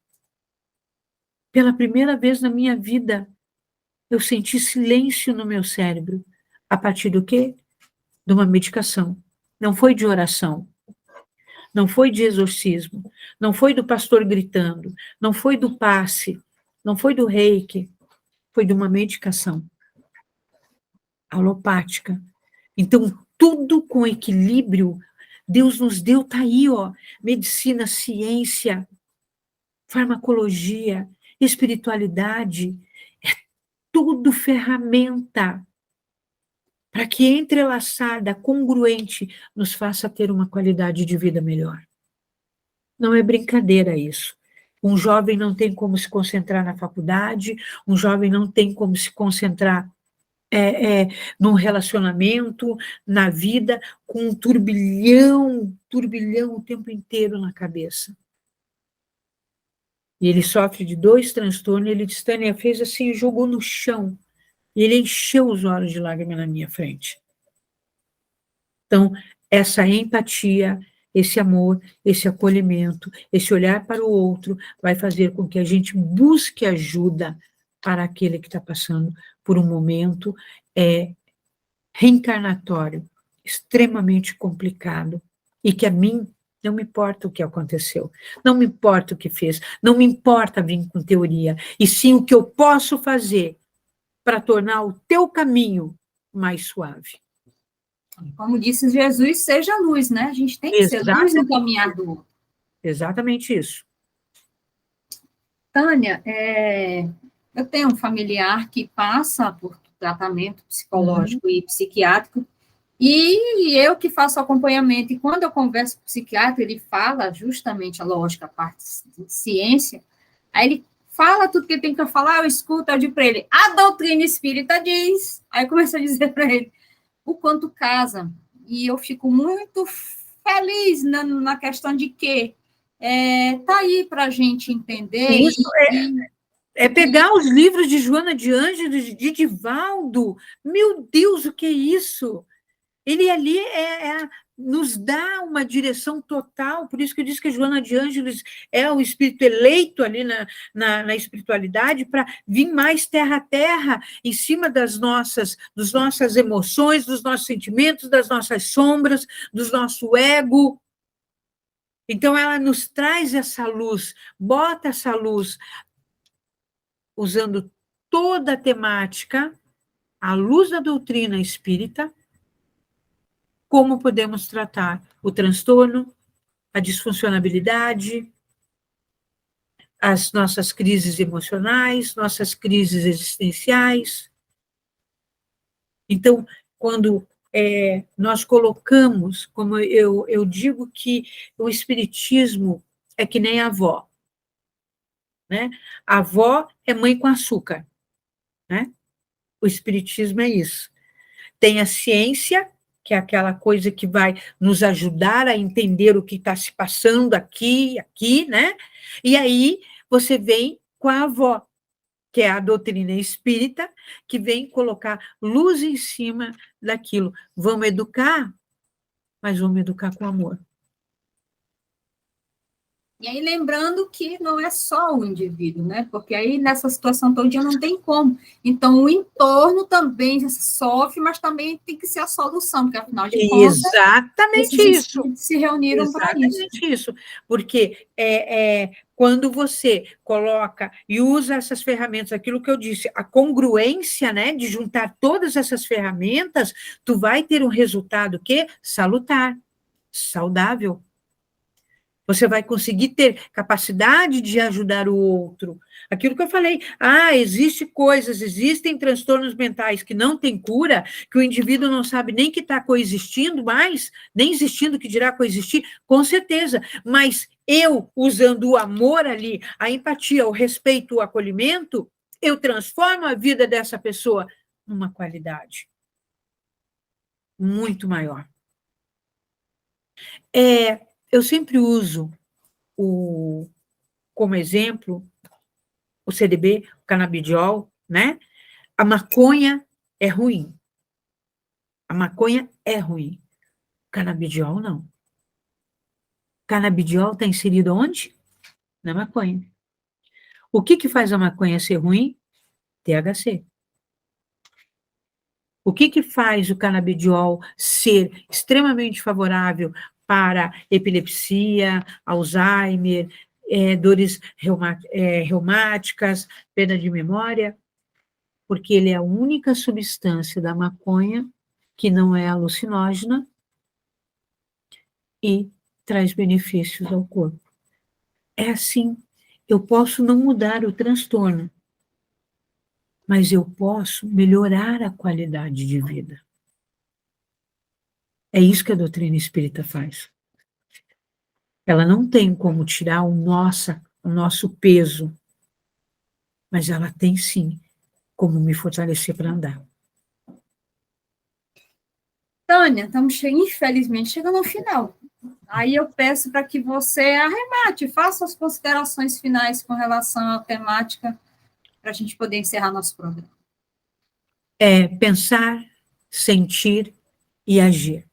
Pela primeira vez na minha vida, eu senti silêncio no meu cérebro. A partir do quê? De uma medicação. Não foi de oração. Não foi de exorcismo. Não foi do pastor gritando. Não foi do passe. Não foi do reiki. Foi de uma medicação alopática. Então, tudo com equilíbrio, Deus nos deu, tá aí, ó, medicina, ciência, farmacologia, espiritualidade, é tudo ferramenta para que entrelaçada, congruente, nos faça ter uma qualidade de vida melhor. Não é brincadeira isso. Um jovem não tem como se concentrar na faculdade, um jovem não tem como se concentrar num relacionamento, na vida, com um turbilhão o tempo inteiro na cabeça. E ele sofre de 2 transtornos, ele disse, Tânia, fez assim, jogou no chão, e ele encheu os olhos de lágrimas na minha frente. Então, essa empatia, esse amor, esse acolhimento, esse olhar para o outro, vai fazer com que a gente busque ajuda para aquele que está passando por um momento reencarnatório, extremamente complicado, e que a mim não me importa o que aconteceu, não me importa o que fez, não me importa vir com teoria, e sim o que eu posso fazer para tornar o teu caminho mais suave. Como disse Jesus, seja luz, né? A gente tem que ser luz no caminhar do outro. Exatamente isso. Tânia, eu tenho um familiar que passa por tratamento psicológico e psiquiátrico, e eu que faço acompanhamento, e quando eu converso com o psiquiatra, ele fala justamente, lógico, a parte de ciência, aí ele fala tudo que ele tem que falar, eu escuto, eu digo para ele, a doutrina espírita diz, aí eu começo a dizer para ele o quanto casa, e eu fico muito feliz na questão de que tá aí para a gente entender. Isso é pegar os livros de Joana de Ângeles, de Divaldo, meu Deus, o que é isso? Ele ali nos dá uma direção total, por isso que eu disse que a Joana de Ângeles é o espírito eleito ali na espiritualidade, para vir mais terra a terra, em cima das nossas emoções, dos nossos sentimentos, das nossas sombras, do nosso ego. Então, ela nos traz essa luz, bota essa luz, usando toda a temática, à luz da doutrina espírita, como podemos tratar o transtorno, a disfuncionalidade, as nossas crises emocionais, nossas crises existenciais. Então, quando nós colocamos, como eu digo que o espiritismo é que nem a avó, né? A avó é mãe com açúcar, né? O espiritismo é isso. Tem a ciência, que é aquela coisa que vai nos ajudar a entender o que está se passando aqui, né? E aí você vem com a avó, que é a doutrina espírita, que vem colocar luz em cima daquilo. Vamos educar, mas vamos educar com amor. E aí, lembrando que não é só o indivíduo, né? Porque aí, nessa situação todo dia, não tem como. Então, o entorno também sofre, mas também tem que ser a solução, porque, afinal de contas... Exatamente isso. Se reuniram para isso. Exatamente isso. Porque quando você coloca e usa essas ferramentas, aquilo que eu disse, a congruência, né, de juntar todas essas ferramentas, tu vai ter um resultado que salutar, saudável. Você vai conseguir ter capacidade de ajudar o outro. Aquilo que eu falei, existem coisas, existem transtornos mentais que não têm cura, que o indivíduo não sabe nem que está coexistindo mais, nem existindo que dirá coexistir, com certeza. Mas eu, usando o amor ali, a empatia, o respeito, o acolhimento, eu transformo a vida dessa pessoa numa qualidade muito maior. Eu sempre uso como exemplo o CDB, o canabidiol, né? A maconha é ruim. A maconha é ruim. O canabidiol não. O canabidiol está inserido onde? Na maconha. O que faz a maconha ser ruim? THC. O que faz o canabidiol ser extremamente favorável para epilepsia, Alzheimer, dores reumáticas, perda de memória? Porque ele é a única substância da maconha que não é alucinógena e traz benefícios ao corpo. É assim, eu posso não mudar o transtorno, mas eu posso melhorar a qualidade de vida. É isso que a doutrina espírita faz. Ela não tem como tirar o nosso peso, mas ela tem sim como me fortalecer para andar. Tânia, estamos infelizmente chegando ao final. Aí eu peço para que você arremate, faça as considerações finais com relação à temática, para a gente poder encerrar nosso programa. Pensar, sentir e agir.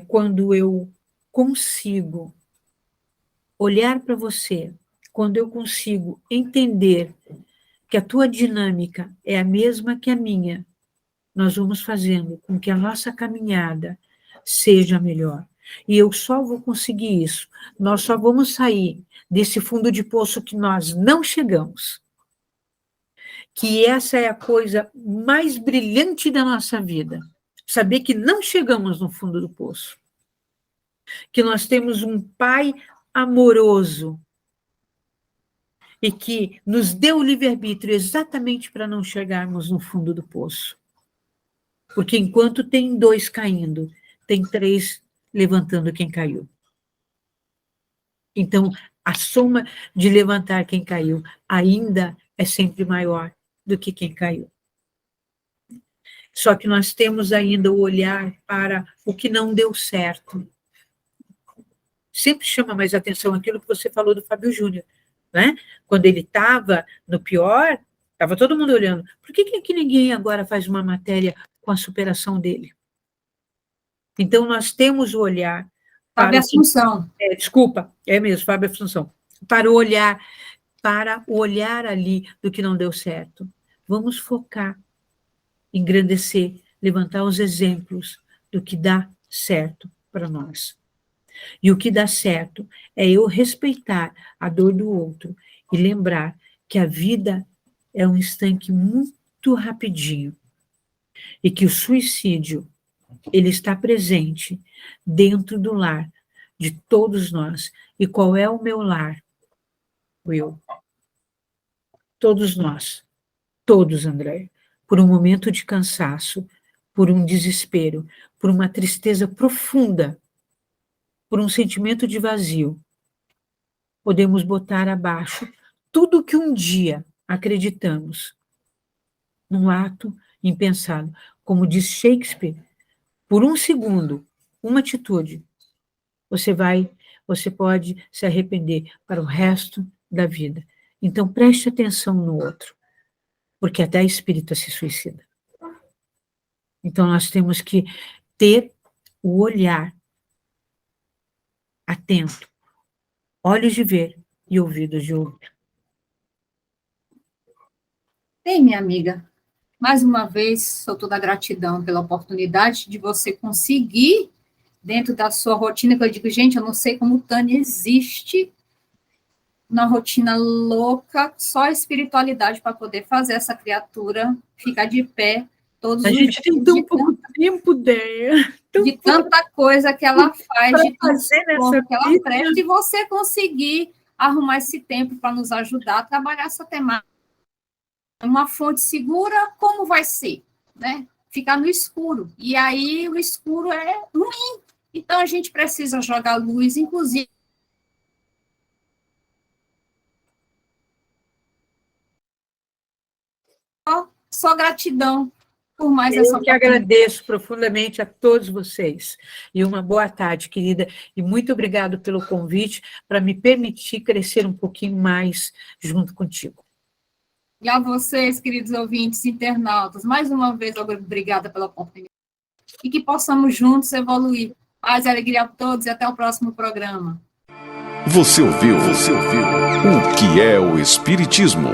Quando eu consigo olhar para você, quando eu consigo entender que a tua dinâmica é a mesma que a minha, nós vamos fazendo com que a nossa caminhada seja melhor. E eu só vou conseguir isso, nós só vamos sair desse fundo de poço que nós não chegamos, que essa é a coisa mais brilhante da nossa vida, saber que não chegamos no fundo do poço, que nós temos um Pai amoroso e que nos deu o livre-arbítrio exatamente para não chegarmos no fundo do poço. Porque enquanto tem 2 caindo, tem 3 levantando quem caiu. Então, a soma de levantar quem caiu ainda é sempre maior do que quem caiu. Só que nós temos ainda o olhar para o que não deu certo. Sempre chama mais atenção aquilo que você falou do Fábio Júnior, né? Quando ele estava no pior, estava todo mundo olhando. Por que ninguém agora faz uma matéria com a superação dele? Então, nós temos o olhar... Fábio Assunção. Desculpa, é mesmo, Fábio Assunção. Para o olhar ali do que não deu certo. Vamos focar, engrandecer, levantar os exemplos do que dá certo para nós. E o que dá certo é eu respeitar a dor do outro e lembrar que a vida é um instante muito rapidinho e que o suicídio, ele está presente dentro do lar de todos nós. E qual é o meu lar? Eu. Todos nós. Todos, André. Por um momento de cansaço, por um desespero, por uma tristeza profunda, por um sentimento de vazio, podemos botar abaixo tudo que um dia acreditamos, num ato impensado. Como diz Shakespeare, por um segundo, uma atitude, você pode se arrepender para o resto da vida. Então, preste atenção no outro, porque até a espírita se suicida. Então, nós temos que ter o olhar atento, olhos de ver e ouvidos de ouvir. Bem, minha amiga, mais uma vez, sou toda gratidão pela oportunidade de você conseguir, dentro da sua rotina, que eu digo, gente, eu não sei como Tânia existe na rotina louca, só a espiritualidade para poder fazer essa criatura ficar de pé todos A os gente tem dias, tão pouco tempo, Déia. de tanta coisa que ela faz, pra de tanto fazer nessa socorro que ela vida. presta, e você conseguir arrumar esse tempo para nos ajudar a trabalhar essa temática. Uma fonte segura, como vai ser? Né? Ficar no escuro. E aí o escuro é ruim. Então a gente precisa jogar luz, inclusive. Só gratidão por mais essa Eu que agradeço profundamente a todos vocês. E uma boa tarde, querida. E muito obrigado pelo convite para me permitir crescer um pouquinho mais junto contigo. E a vocês, queridos ouvintes, internautas, mais uma vez, obrigada pela oportunidade. E que possamos juntos evoluir. Paz e alegria a todos e até o próximo programa. Você ouviu o que é o Espiritismo?